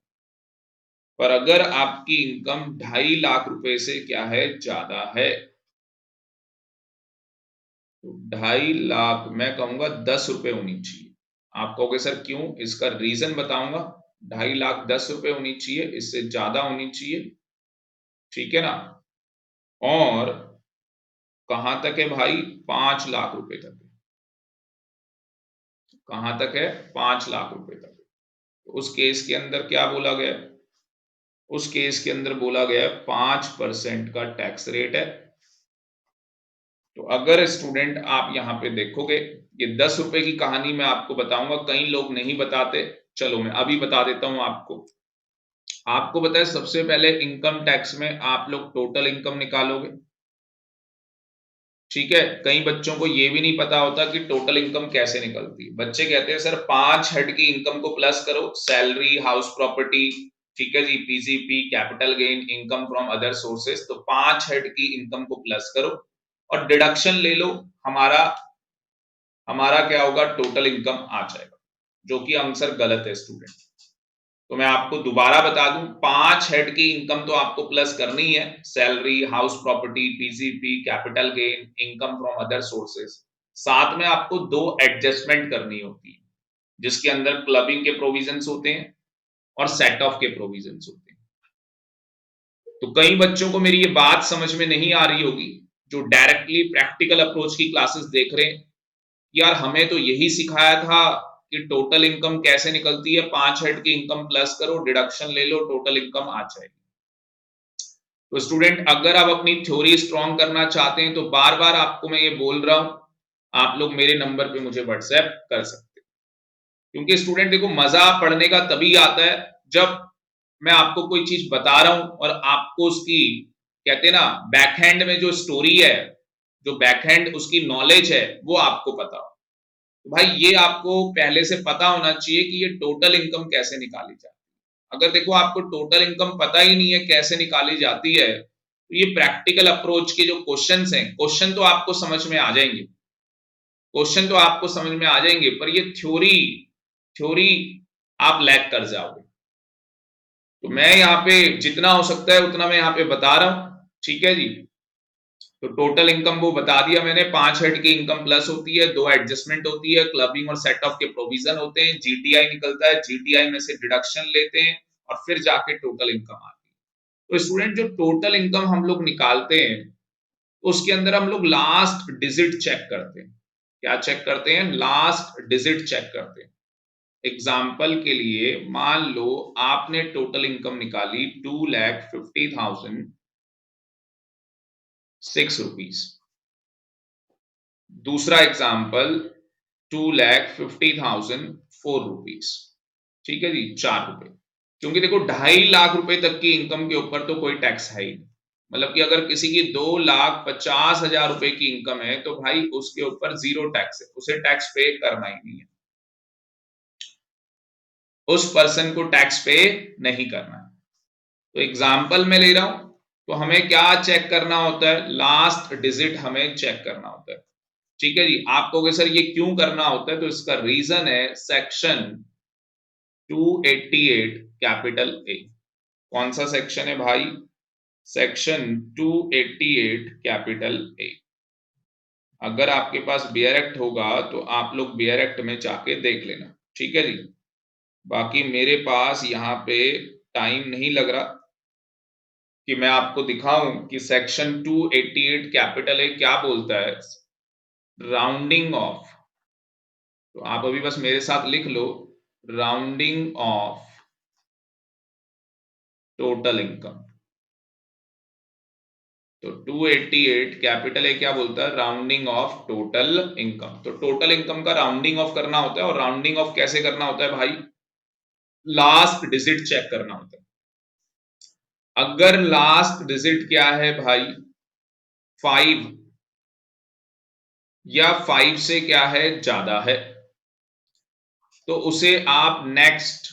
पर अगर आपकी इनकम 2.5 लाख रुपए से क्या है ज्यादा है, तो 2.5 लाख मैं कहूंगा 10 रुपए होनी चाहिए। आप कहोगे सर क्यों, इसका रीजन बताऊंगा। 2.5 लाख 10 रुपए होनी चाहिए, इससे ज्यादा होनी चाहिए, ठीक है ना। और कहां तक है भाई, 5 लाख रुपए तक है, कहां तक है 5 लाख रुपए तक। तो उस केस के अंदर क्या बोला गया, उस केस के अंदर बोला गया 5% का टैक्स रेट है। तो अगर स्टूडेंट आप यहां पे देखोगे, ये 10 रुपए की कहानी मैं आपको बताऊंगा, कई लोग नहीं बताते, चलो मैं अभी बता देता हूं आपको। आपको पता है सबसे पहले इनकम टैक्स में आप लोग टोटल इनकम निकालोगे, ठीक है। कई बच्चों को ये भी नहीं पता होता कि टोटल इनकम कैसे निकलती है। बच्चे कहते हैं सर 5 हेड की इनकम को प्लस करो, सैलरी, हाउस प्रॉपर्टी, ठीक है जी, PGP, capital gain, income from other sources, तो 5 हेड की इनकम को प्लस करो और डिडक्शन ले लो, हमारा हमारा क्या होगा, टोटल इनकम आ जाएगा, जो कि आंसर गलत है स्टूडेंट। तो मैं आपको दोबारा बता दूं, 5 हेड की इनकम तो आपको प्लस करनी है, salary, house property, PGP, capital gain, income from other sources. साथ में आपको 2 एडजस्टमेंट करनी होती है, जिसके अंदर क्लबिंग के प्रोविजंस होते हैं और सेट ऑफ के प्रोविजंस होते हैं। तो कई बच्चों को मेरी ये बात समझ में नहीं आ रही होगी, जो डायरेक्टली प्रैक्टिकल अप्रोच की क्लासेस देख रहे हैं। यार हमें तो यही सिखाया था कि टोटल इनकम कैसे निकलती है, 5 हेड की इनकम प्लस करो, डिडक्शन ले लो, टोटल इनकम आ जाएगी। तो स्टूडेंट अगर आप अपनी थ्योरी स्ट्रॉन्ग करना चाहते हैं तो बार बार आपको मैं ये बोल रहा हूं, आप लोग मेरे नंबर पे मुझे व्हाट्सएप कर सकते हैं। क्योंकि स्टूडेंट देखो, मजा पढ़ने का तभी आता है जब मैं आपको कोई चीज बता रहा हूं और आपको उसकी, कहते हैं ना, बैकहैंड में जो स्टोरी है, जो बैकहैंड उसकी नॉलेज है, वो आपको पता हो। तो भाई ये आपको पहले से पता होना चाहिए कि ये टोटल इनकम कैसे निकाली जाए। अगर देखो आपको टोटल इनकम पता ही नहीं है कैसे निकाली जाती है, तो ये प्रैक्टिकल अप्रोच के जो क्वेश्चंस हैं, क्वेश्चन तो आपको समझ में आ जाएंगे, क्वेश्चन तो आपको समझ में आ जाएंगे, पर ये थ्योरी थ्योरी आप लैग कर जाओगे। तो मैं यहाँ पे जितना हो सकता है उतना मैं यहाँ पे बता रहा हूँ, ठीक है जी। तो टोटल इनकम वो बता दिया मैंने, 5 हेड की इनकम प्लस होती है, 2 एडजस्टमेंट होती है, क्लबिंग और सेट ऑफ के प्रोविजन होते हैं, जीटीआई निकलता है, जीटीआई में से डिडक्शन लेते हैं और फिर जाके टोटल इनकम आती है। तो स्टूडेंट जो टोटल इनकम हम लोग निकालते हैं, तो उसके अंदर हम लोग लास्ट डिजिट चेक करते हैं। क्या चेक करते हैं? लास्ट डिजिट चेक करते हैं। एग्जाम्पल के लिए मान लो आपने टोटल इनकम निकाली 2,50,006 रुपीज। दूसरा एग्जाम्पल 2,50,004 रुपीज, ठीक है जी, 4 रुपए। क्योंकि देखो 2.5 लाख रुपए तक की इनकम के ऊपर तो कोई टैक्स है ही नहीं। मतलब कि अगर किसी की 2,50,000 रुपए की इनकम है तो भाई उसके ऊपर जीरो टैक्स है, उसे टैक्स पे करना ही नहीं है, उस पर्सन को टैक्स पे नहीं करना है। तो एग्जाम्पल में ले रहा हूं, तो हमें क्या चेक करना होता है? लास्ट डिजिट हमें चेक करना होता है, ठीक है जी। आप कहोगे सर ये क्यों करना होता है? तो इसका रीजन है सेक्शन 288 कैपिटल ए। कौन सा सेक्शन है भाई? Section 288 capital A. अगर आपके पास बियर एक्ट होगा तो आप लोग बियर एक्ट में जाके देख लेना, ठीक है जी। बाकी मेरे पास यहाँ पे टाइम नहीं लग रहा कि मैं आपको दिखाऊं कि सेक्शन 288 कैपिटल ए क्या बोलता है। राउंडिंग ऑफ, तो आप अभी बस मेरे साथ लिख लो, राउंडिंग ऑफ टोटल इनकम। तो 288 कैपिटल ए क्या बोलता है? Rounding off total income. तो टोटल इनकम का राउंडिंग ऑफ करना होता है, और राउंडिंग ऑफ कैसे करना होता है भाई? लास्ट डिजिट चेक करना होता है। अगर लास्ट डिजिट क्या है भाई? 5, या 5 से क्या है, ज्यादा है, तो उसे आप नेक्स्ट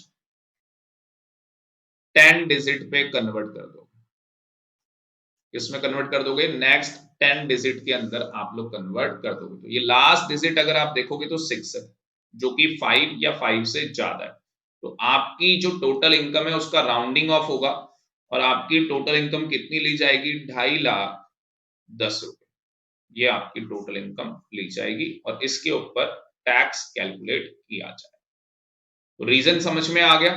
10 डिजिट पे कन्वर्ट कर दो। किसमें कन्वर्ट कर दोगे? नेक्स्ट 10 डिजिट के अंदर आप लोग कन्वर्ट कर दोगे। तो ये लास्ट डिजिट अगर आप देखोगे तो 6 है, जो कि 5 या 5 से ज्यादा है। तो आपकी जो टोटल इनकम है उसका राउंडिंग ऑफ होगा, और आपकी टोटल इनकम कितनी ली जाएगी? 2,10,10 रुपए। ये आपकी टोटल इनकम ली जाएगी और इसके ऊपर टैक्स कैलकुलेट किया जाए। तो रीजन समझ में आ गया?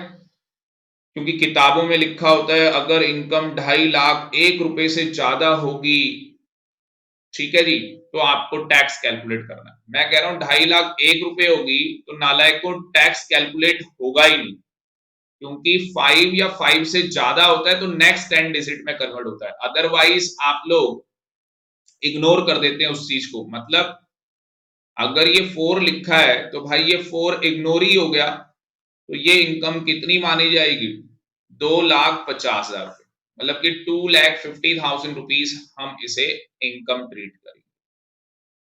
क्योंकि किताबों में लिखा होता है अगर इनकम 2,50,001 रुपए से ज्यादा होगी, ठीक है जी, तो आपको टैक्स कैलकुलेट करना है। मैं कह रहा हूं 2,50,001 रुपए होगी तो नालायक को टैक्स कैलकुलेट होगा ही नहीं, क्योंकि 5 या 5 से ज्यादा होता है तो नेक्स्ट 10 डिजिट में कन्वर्ट होता है। अदरवाइज आप लोग इग्नोर कर देते हैं उस चीज को। मतलब अगर ये 4 लिखा है तो भाई ये 4 इग्नोर ही हो गया, तो ये इनकम कितनी मानी जाएगी? 2,50,000 रुपए, मतलब कि 2,50,000 रुपीज हम इसे इनकम ट्रीट करेंगे।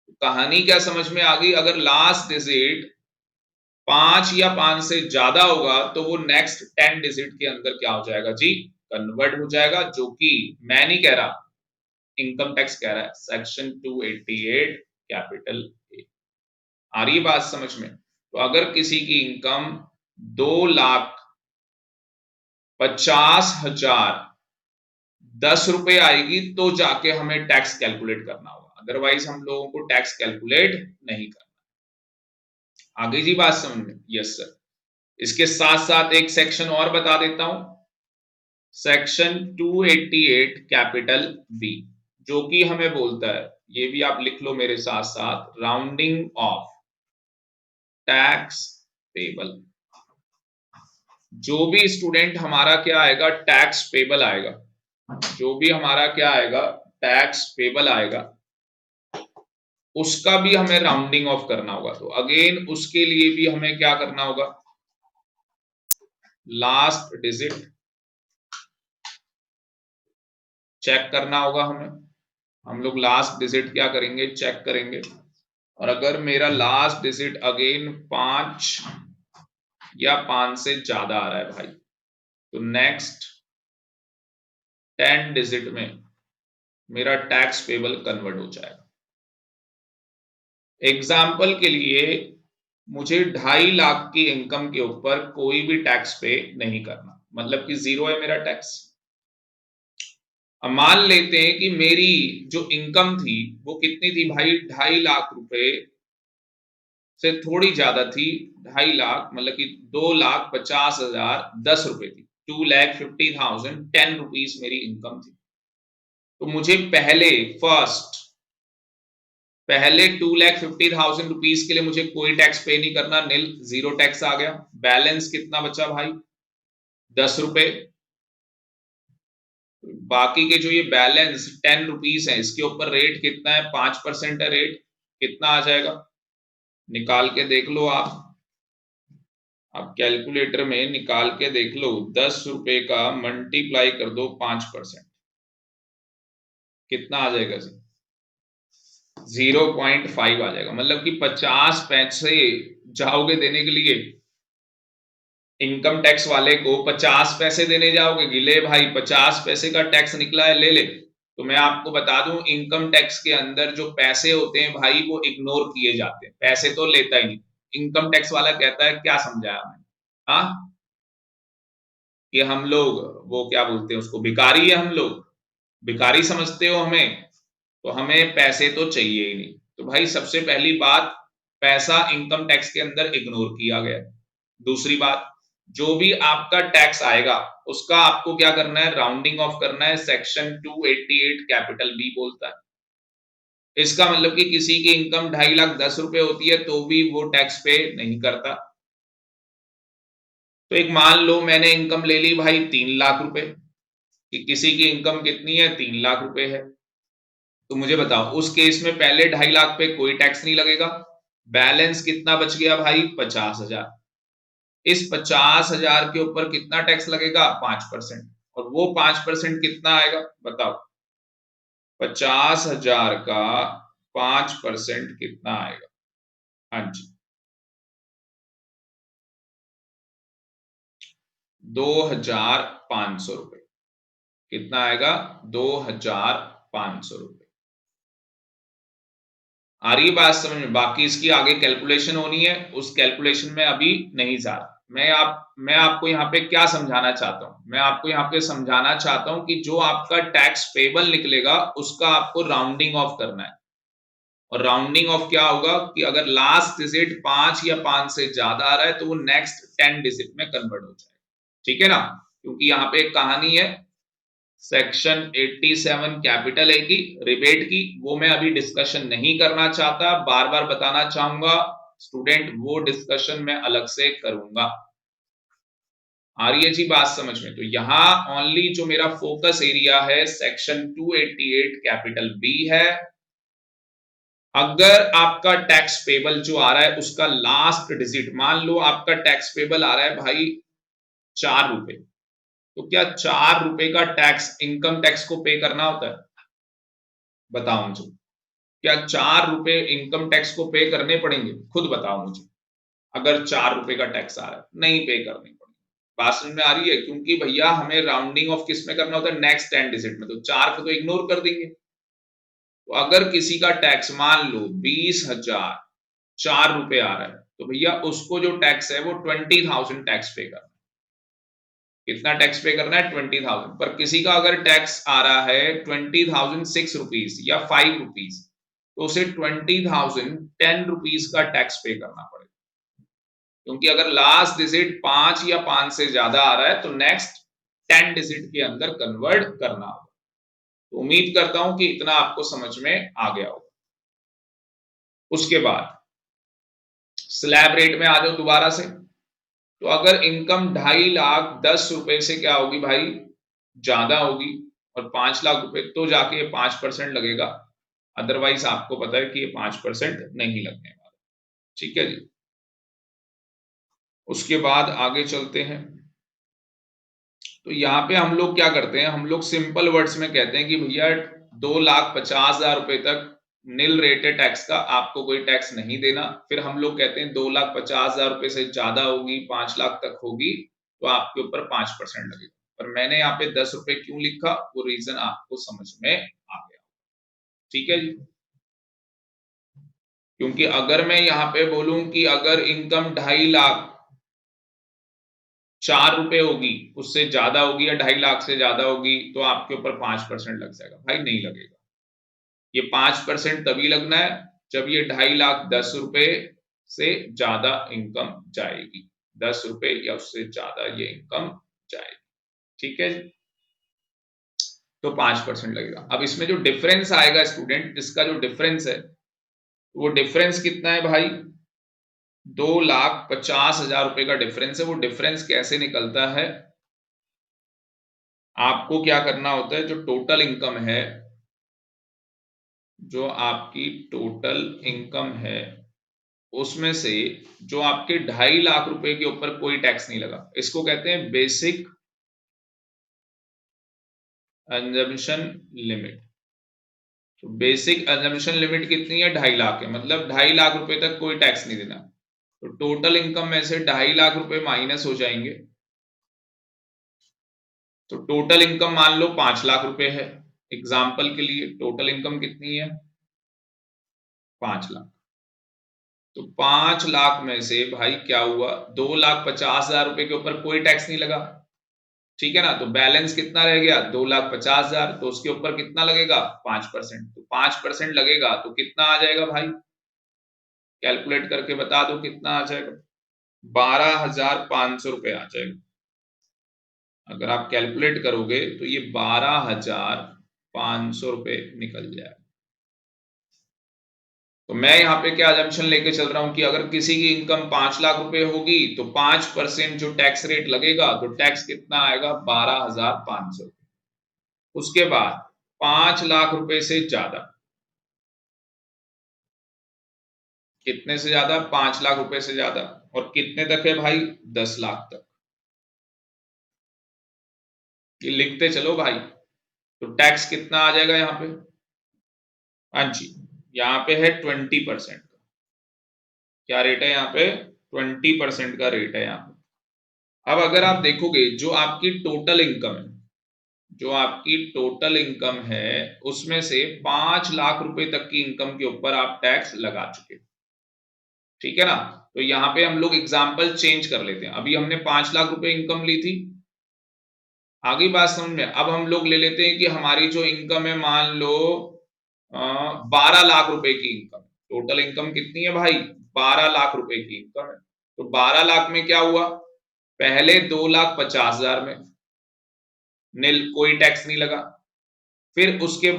तो कहानी क्या समझ में आ गई? अगर लास्ट डिजिट 5 या 5 से ज्यादा होगा तो वो नेक्स्ट 10 डिजिट के अंदर क्या हो जाएगा जी? कन्वर्ट हो जाएगा, जो कि मैं नहीं कह रहा, इनकम टैक्स कह रहा है, सेक्शन 288 कैपिटल ए। आ रही है बात समझ में? तो अगर किसी की इनकम 2,50,010 रुपए आएगी तो जाके हमें टैक्स कैलकुलेट करना होगा, अदरवाइज हम लोगों को टैक्स कैलकुलेट नहीं करना। आगे जी बात समझ में? Yes sir. इसके साथ साथ एक सेक्शन और बता देता हूं, सेक्शन 288 कैपिटल बी, जो कि हमें बोलता है, ये भी आप लिख लो मेरे साथ साथ, राउंडिंग ऑफ टैक्स पेबल। जो भी स्टूडेंट हमारा क्या आएगा? टैक्स पेबल आएगा, जो भी हमारा क्या आएगा? टैक्स पेबल आएगा, उसका भी हमें राउंडिंग ऑफ करना होगा। तो अगेन उसके लिए भी हमें क्या करना होगा? लास्ट डिजिट चेक करना होगा हमें। हम लोग लास्ट डिजिट क्या करेंगे? चेक करेंगे। और अगर मेरा लास्ट डिजिट अगेन 5 या 5 से ज्यादा आ रहा है भाई, तो नेक्स्ट 10 डिजिट में मेरा टैक्स पेबल कन्वर्ट हो जाएगा। एग्जाम्पल के लिए मुझे 2.5 लाख की इनकम के ऊपर कोई भी टैक्स पे नहीं करना, मतलब कि जीरो है मेरा टैक्स। अब मान लेते हैं कि मेरी जो इनकम थी वो कितनी थी भाई? 2.5 लाख रुपए से थोड़ी ज्यादा थी, 2.5 लाख मतलब कि 2,50,010 रुपए थी, 2,50,010 रुपीज मेरी इनकम थी। तो मुझे पहले 2,50,000 रुपीज के लिए मुझे कोई टैक्स पे नहीं करना, नील, जीरो टैक्स आ गया। बैलेंस कितना बचा भाई? 10 रुपए। बाकी के जो ये बैलेंस 10 रुपीज है, इसके ऊपर रेट कितना है? 5% है रेट। कितना आ जाएगा? निकाल के देख लो आप कैलकुलेटर में निकाल के देख लो। 10 रुपए का मल्टीप्लाई कर दो 5%, कितना आ जाएगा जी? 0.5 आ जाएगा, मतलब कि 50 पैसे जाओगे देने के लिए, इनकम टैक्स वाले को 50 पैसे देने जाओगे कि ले भाई 50 पैसे का टैक्स निकला है, ले ले। तो मैं आपको बता दूं, इनकम टैक्स के अंदर जो पैसे होते हैं भाई वो इग्नोर किए जाते हैं, पैसे तो लेता ही नहीं। इनकम टैक्स वाला कहता है, क्या समझाया मैंने? हाँ, कि हम लोग वो क्या बोलते हैं उसको, भिखारी है हम लोग, भिखारी समझते हो हमें, तो हमें पैसे तो चाहिए ही नहीं। तो भाई सबसे पहली बात, पैसा इनकम टैक्स के अंदर इग्नोर किया गया। दूसरी बात, जो भी आपका टैक्स आएगा उसका आपको क्या करना है? राउंडिंग ऑफ करना है, सेक्शन 288 कैपिटल बी बोलता है। इसका मतलब कि किसी की इनकम 2,50,010 रुपए होती है तो भी वो टैक्स पे नहीं करता। तो एक मान लो मैंने इनकम ले ली भाई 3 लाख रुपए, कि किसी की इनकम कितनी है? 3 लाख रुपए है। तो मुझे बताओ उस केस में पहले 2.5 लाख पे कोई टैक्स नहीं लगेगा, बैलेंस कितना बच गया भाई? 50,000। इस 50,000 के ऊपर कितना टैक्स लगेगा? 5%। और वो 5% कितना आएगा बताओ? 50,000 का 5% कितना आएगा? हाँ जी, 2,500 रुपए। कितना आएगा? 2,500 रुपए। आ रही बात समझ में? बाकी इसकी आगे कैलकुलेशन होनी है, उस कैलकुलेशन में अभी नहीं जा रहा। मैं आपको यहाँ पे क्या समझाना चाहता हूँ? मैं आपको यहाँ पे समझाना चाहता हूँ कि जो आपका टैक्स पेबल निकलेगा उसका आपको राउंडिंग ऑफ करना है। और राउंडिंग ऑफ क्या होगा कि अगर लास्ट डिजिट 5 या 5 से ज्यादा आ रहा है तो वो नेक्स्ट 10 डिजिट में कन्वर्ट हो जाएगा। ठीक है ना? क्योंकि यहाँ पे एक कहानी है, सेक्शन 87 कैपिटल ए की, रिबेट की, वो मैं अभी डिस्कशन नहीं करना चाहता, बार बार बताना चाहूंगा स्टूडेंट, वो डिस्कशन मैं अलग से करूंगा। आ रही है जी बात समझ में? तो यहां ओनली जो मेरा फोकस एरिया है सेक्शन 288 कैपिटल बी है, अगर आपका टैक्स पेबल जो आ रहा है उसका लास्ट डिजिट, मान लो आपका टैक्स पेबल आ रहा है भाई 4 रुपए, तो क्या 4 रुपए का टैक्स इनकम टैक्स को पे करना होता है? बताओ मुझे, क्या 4 रुपए इनकम टैक्स को पे करने पड़ेंगे? खुद बताओ मुझे। अगर 4 रुपए का टैक्स आ रहा है, नहीं पे करने पड़ेंगे। बात समझ में आ रही है? क्योंकि भैया हमें राउंडिंग ऑफ किस में करना होता है? नेक्स्ट 10 डिजिट में, तो 4 को तो इग्नोर कर देंगे। तो अगर किसी का टैक्स मान लो 20,000 4 रुपए आ रहा है, तो भैया उसको जो टैक्स है वो 20,000 टैक्स पे करना है। कितना टैक्स पे करना है? 20,000। पर किसी का अगर टैक्स आ रहा है 20,006 रुपीज या 5 रुपीज, तो उसे 20,000 10 रुपीज का टैक्स पे करना पड़ेगा। क्योंकि अगर लास्ट डिजिट 5 या 5 से ज्यादा आ रहा है तो नेक्स्ट 10 डिजिट के अंदर कन्वर्ट करना होगा। तो उम्मीद करता हूं कि इतना आपको समझ में आ गया होगा। उसके बाद स्लैब रेट में आ जाओ दोबारा से। तो अगर इनकम 2,50,10 रुपए से क्या होगी भाई? ज्यादा होगी, और 5 लाख रुपए तो जाके ये 5% लगेगा। अदरवाइज आपको पता है कि ये 5% नहीं लगने वाला। ठीक है जी। उसके बाद आगे चलते हैं। तो यहाँ पे हम लोग क्या करते हैं, हम लोग सिंपल वर्ड्स में कहते हैं कि भैया 2,50,000 रुपए तक नील रेट है टैक्स का, आपको कोई टैक्स नहीं देना। फिर हम लोग कहते हैं 2,50,000 रुपए से ज्यादा होगी, 5 लाख तक होगी, तो आपके ऊपर 5% लगेगा। पर मैंने यहाँ पे 10 रुपए क्यों लिखा, वो रीजन आपको समझ में आ गया। ठीक है जी। क्योंकि अगर मैं यहाँ पे बोलूं कि अगर इनकम 2,50,000 4 रुपए होगी, उससे ज्यादा होगी या 2,50,000 से ज्यादा होगी, तो आपके ऊपर 5% लग जाएगा। भाई नहीं लगेगा। ये 5% तभी लगना है जब ये 2,50,000 10 रुपए से ज्यादा इनकम जाएगी। 10 रुपए या उससे ज्यादा ये इनकम जाएगी। ठीक है जी। तो 5% लगेगा। अब इसमें जो डिफरेंस आएगा स्टूडेंट, इसका जो डिफरेंस है, वो डिफरेंस कितना है भाई? 2,50,000 रुपए का डिफरेंस है। वो डिफरेंस कैसे निकलता है? आपको क्या करना होता है, जो टोटल इनकम है, जो आपकी टोटल इनकम है, उसमें से जो आपके 2,50,000 रुपए के ऊपर कोई टैक्स नहीं लगा, इसको कहते हैं बेसिक कंजम्पशन लिमिट। तो बेसिक कंजम्पशन लिमिट कितनी है? 2,50,000 है, मतलब 2,50,000 रुपए तक कोई टैक्स नहीं देना। तो टोटल इनकम में से 2,50,000 रुपए माइनस हो जाएंगे। तो टोटल इनकम मान लो 5 लाख रुपए है। एग्जाम्पल के लिए टोटल इनकम कितनी है? 5 लाख। तो 5 लाख में से भाई क्या हुआ, 2,50,000 रुपए के ऊपर कोई टैक्स नहीं लगा। ठीक है ना? तो बैलेंस कितना रह गया? 2,50,000। तो उसके ऊपर कितना लगेगा? 5%। तो 5% लगेगा तो कितना आ जाएगा भाई? कैलकुलेट करके बता दो कितना आ जाएगा। 12,500 रुपए आ जाएगा। अगर आप कैलकुलेट करोगे तो ये 12,500 रुपए निकल जाएगा। तो मैं यहाँ पे क्या अजम्पशन लेके चल रहा हूं कि अगर किसी की इनकम 5 लाख रुपए होगी तो 5% जो टैक्स रेट लगेगा, तो टैक्स कितना आएगा? 12,500। उसके बाद 5 लाख रुपए से ज्यादा, कितने से ज्यादा? 5 लाख रुपए से ज्यादा। और कितने तक है भाई? 10 लाख तक। ये लिखते चलो भाई। तो टैक्स कितना आ जाएगा यहाँ पे? हाँ जी, यहाँ पे है 20%। क्या रेट है यहाँ पे? 20% का रेट है यहाँ पे। अब अगर आप देखोगे जो आपकी टोटल इनकम है, जो आपकी टोटल इनकम है, उसमें से 5 लाख रुपए तक की इनकम के ऊपर आप टैक्स लगा चुके। ठीक है ना? तो यहाँ पे हम लोग एग्जाम्पल चेंज कर लेते हैं। अभी हमने 5 लाख रुपए इनकम ली थी, आगे बात समझ में। अब हम लोग ले लेते हैं कि हमारी जो इनकम है, मान लो 12 लाख रुपए की इनकम। टोटल इनकम कितनी है भाई? 12 लाख रुपए की इनकम है। तो 12 लाख में क्या हुआ? पहले 2,50,000 में नील, कोई टैक्स नहीं लगा। फिर उसके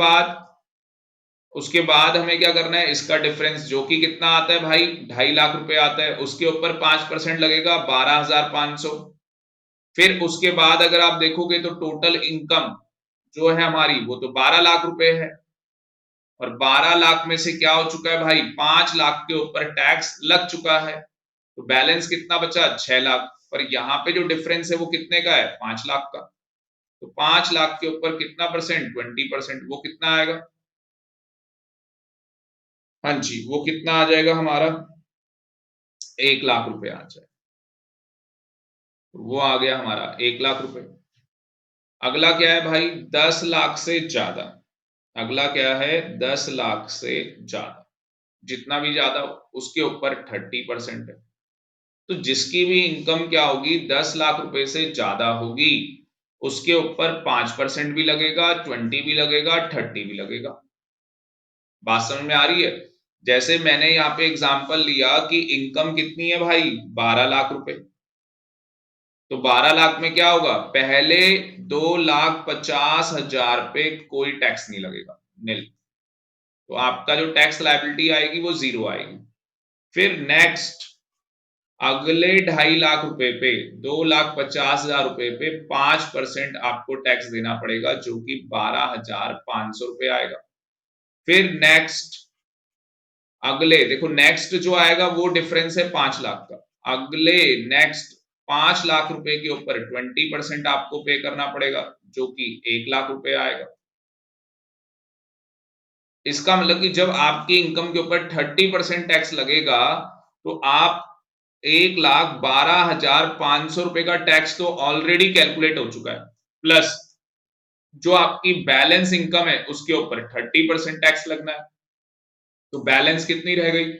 बाद हमें क्या करना है, इसका डिफरेंस जो कि कितना आता है भाई? 2,50,000 रुपए आता है, उसके ऊपर 5% लगेगा, 12,500। फिर उसके बाद अगर आप देखोगे तो टोटल इनकम जो है हमारी, वो तो 12 लाख रुपए है। और 12 लाख में से क्या हो चुका है भाई, 5 लाख के ऊपर टैक्स लग चुका है, तो बैलेंस कितना बचा, 6 लाख। पर यहाँ पे जो डिफरेंस है वो कितने का है, 5 लाख का। तो 5 लाख के ऊपर कितना परसेंट, 20%, वो कितना आएगा, हाँ जी, वो कितना आ जाएगा हमारा, 1 लाख रुपए आ जाए, वो आ गया हमारा 1 लाख रुपए। अगला क्या है भाई, 10 लाख से ज्यादा। अगला क्या है, 10 लाख से ज्यादा, जितना भी ज्यादा उसके ऊपर 30% है। तो जिसकी भी इनकम क्या होगी, 10 लाख रुपए से ज्यादा होगी, उसके ऊपर 5% भी लगेगा, 20 भी लगेगा, 30 भी लगेगा। बात समझ में आ रही है। जैसे मैंने यहाँ पे एग्जांपल लिया कि इनकम कितनी है भाई, 12 लाख रुपए। तो 12 लाख में क्या होगा, पहले 2,50,000 पे कोई टैक्स नहीं लगेगा, नील। तो आपका जो टैक्स लायबिलिटी आएगी वो 0 आएगी। फिर नेक्स्ट अगले 2.5 लाख रुपए पे, 2,50,000 रुपए पे 5% आपको टैक्स देना पड़ेगा, जो कि 12,500 रुपए आएगा। फिर नेक्स्ट अगले देखो, नेक्स्ट जो आएगा वो डिफरेंस है 5 लाख का। अगले नेक्स्ट 5 लाख रुपए के ऊपर 20% आपको पे करना पड़ेगा, जो कि 1 लाख रुपए आएगा। इसका मतलब कि जब आपकी इनकम के ऊपर 30% टैक्स लगेगा, तो आप 1,12,500 रुपए का टैक्स तो ऑलरेडी कैलकुलेट हो चुका है, प्लस जो आपकी बैलेंस इनकम है उसके ऊपर 30% टैक्स लगना है। तो बैलेंस कितनी रह गई,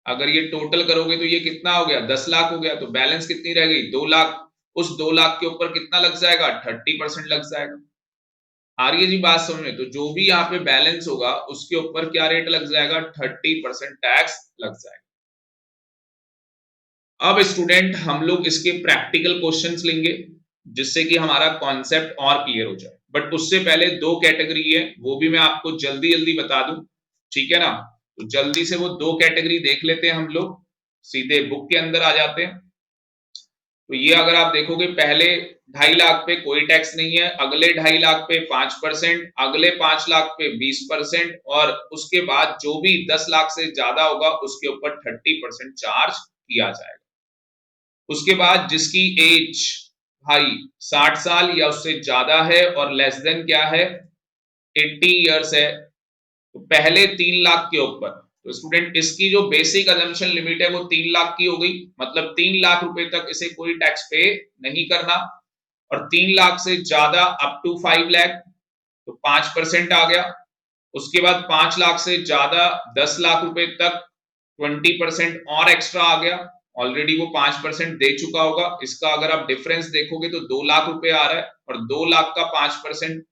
अगर ये टोटल करोगे तो ये कितना हो गया, 10 लाख हो गया। तो बैलेंस कितनी रह गई, 2 लाख। उस 2 लाख के ऊपर कितना लग जाएगा, 30% लग जाएगा। आ रही है जी बात समझ में। तो जो भी यहाँ पे बैलेंस होगा उसके ऊपर क्या रेट लग जाएगा, 30% टैक्स लग जाएगा। अब स्टूडेंट हम लोग इसके प्रैक्टिकल क्वेश्चंस लेंगे, जिससे कि हमारा कॉन्सेप्ट और क्लियर हो जाए। बट उससे पहले 2 कैटेगरी है, वो भी मैं आपको जल्दी जल्दी बता दूं, ठीक है ना। तो जल्दी से वो 2 कैटेगरी देख लेते हैं हम लोग, सीधे बुक के अंदर आ जाते हैं। तो ये अगर आप देखोगे, पहले 2.5 लाख पे कोई टैक्स नहीं है, अगले 2.5 लाख पे 5%, अगले 5 लाख पे 20%, और उसके बाद जो भी 10 लाख से ज्यादा होगा उसके ऊपर 30% चार्ज किया जाएगा। उसके बाद जिसकी एज भाई 60 साल या उससे ज्यादा है और लेस देन क्या है, 80 इयर्स है, तो पहले 3 लाख के ऊपर, तो स्टूडेंट इसकी जो बेसिक अजम्पशन लिमिट है वो 3 लाख की हो गई। मतलब 3 लाख रुपए तक इसे कोई टैक्स पे नहीं करना, और 3 लाख से ज्यादा अप टू 5 लाख, तो 5% आ गया। उसके बाद 5 लाख से ज्यादा 10 लाख रुपए तक 20% और एक्स्ट्रा आ गया। ऑलरेडी वो 5% दे चुका होगा। इसका अगर आप डिफरेंस देखोगे तो 2 लाख रुपए आ रहा है, और 2 लाख का 5%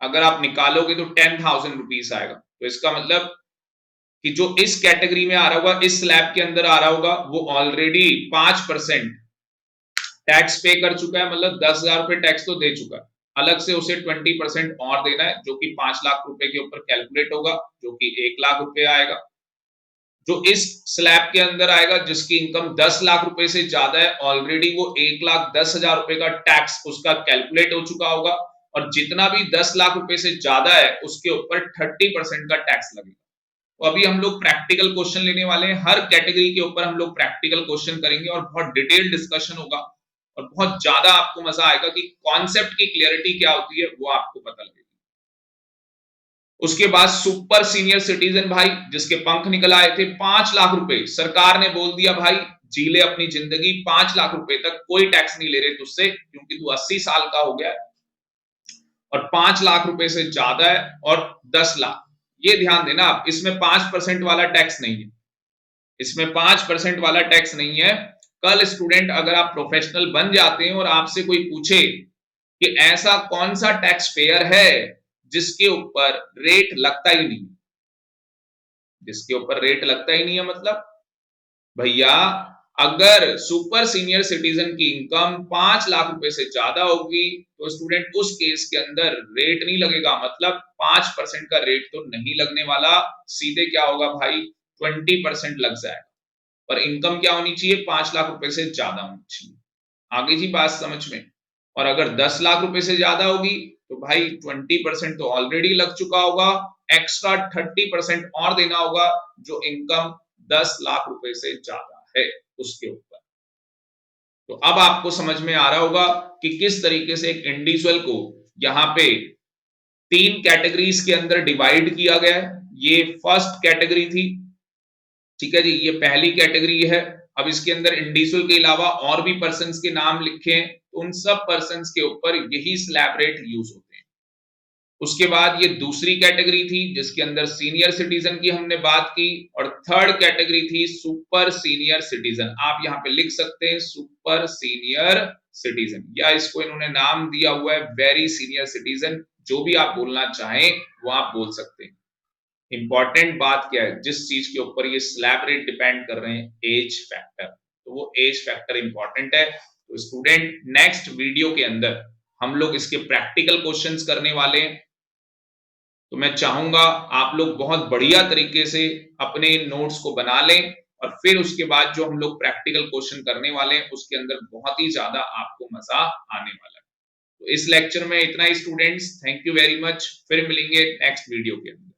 अगर आप निकालोगे तो 10,000 रुपीस आएगा। तो इसका मतलब कि जो इस कैटेगरी में आ रहा होगा, इस स्लैब के अंदर आ रहा होगा, वो ऑलरेडी 5% टैक्स पे कर चुका है, मतलब 10,000 रुपए टैक्स तो दे चुका है। अलग से उसे 20% और देना है, जो कि 5 लाख रुपए के ऊपर कैलकुलेट होगा, जो कि 1 लाख रुपए आएगा। जो इस स्लैब के अंदर आएगा, जिसकी इनकम 10 लाख रुपए से ज्यादा है, ऑलरेडी वो 1,10,000 रुपए का टैक्स उसका कैलकुलेट हो चुका होगा, और जितना भी 10 लाख रुपए से ज्यादा है उसके ऊपर 30% का टैक्स लगेगा। तो अभी हम लोग प्रैक्टिकल क्वेश्चन लेने वाले हैं, हर कैटेगरी के ऊपर हम लोग प्रैक्टिकल क्वेश्चन करेंगे, और बहुत डिटेल डिस्कशन होगा, और बहुत ज्यादा आपको मजा आएगा कि कॉन्सेप्ट की क्लियरिटी क्या होती है वो आपको पता लगेगा। उसके बाद सुपर सीनियर सिटीजन भाई, जिसके पंख निकल आए थे, 5 लाख रुपए सरकार ने बोल दिया भाई, जी ले अपनी जिंदगी, 5 लाख रुपए तक कोई टैक्स नहीं ले रहे तुझसे, क्योंकि तू 80 साल का हो गया है, और 5 लाख रुपए से ज्यादा है, और 10 लाख। ये ध्यान देना आप, इसमें 5% वाला टैक्स नहीं है, इसमें 5% वाला टैक्स नहीं है। कल स्टूडेंट अगर आप प्रोफेशनल बन जाते हैं और आपसे कोई पूछे कि ऐसा कौन सा टैक्स पेयर है जिसके ऊपर रेट लगता ही नहीं, जिसके ऊपर रेट लगता ही नहीं है, मतलब भैया, अगर सुपर सीनियर सिटीजन की इनकम 5 लाख रुपए से ज्यादा होगी तो स्टूडेंट उस केस के अंदर रेट नहीं लगेगा, मतलब 5% का रेट तो नहीं लगने वाला, सीधे क्या होगा भाई, 20% लग जाएगा। पर इनकम क्या होनी चाहिए, 5 लाख रुपए से ज्यादा होनी चाहिए। आगे जी बात समझ में। और अगर 10 लाख रुपए से ज्यादा होगी तो भाई 20% तो ऑलरेडी लग चुका होगा, एक्स्ट्रा 30% और देना होगा जो इनकम 10 लाख रुपए से ज्यादा है उसके ऊपर। तो अब आपको समझ में आ रहा होगा कि किस तरीके से एक इंडिविजुअल को यहां पे 3 कैटेगरीज के अंदर डिवाइड किया गया है। ये फर्स्ट कैटेगरी थी, ठीक है जी, ये पहली कैटेगरी है। अब इसके अंदर इंडिविजुअल के अलावा और भी पर्सन्स के नाम लिखे हैं, तो उन सब पर्सन्स के ऊपर यही स्लैब रेट यूज होते हैं। उसके बाद ये दूसरी कैटेगरी थी जिसके अंदर सीनियर सिटीजन की हमने बात की, और थर्ड कैटेगरी थी सुपर सीनियर सिटीजन। आप यहां पे लिख सकते हैं सुपर सीनियर सिटीजन, या इसको इन्होंने नाम दिया हुआ है वेरी सीनियर सिटीजन। जो भी आप बोलना चाहें वो आप बोल सकते हैं। इंपॉर्टेंट बात क्या है, जिस चीज के ऊपर ये स्लैब रेट डिपेंड कर रहे हैं, एज फैक्टर। तो वो एज फैक्टर इंपॉर्टेंट है। तो स्टूडेंट, नेक्स्ट वीडियो के अंदर हम लोग इसके प्रैक्टिकल क्वेश्चंस करने वाले हैं। तो मैं चाहूंगा आप लोग बहुत बढ़िया तरीके से अपने नोट्स को बना लें, और फिर उसके बाद जो हम लोग प्रैक्टिकल क्वेश्चन करने वाले हैं उसके अंदर बहुत ही ज्यादा आपको मजा आने वाला है। तो इस लेक्चर में इतना ही students, thank you very much. फिर मिलेंगे नेक्स्ट वीडियो के अंदर।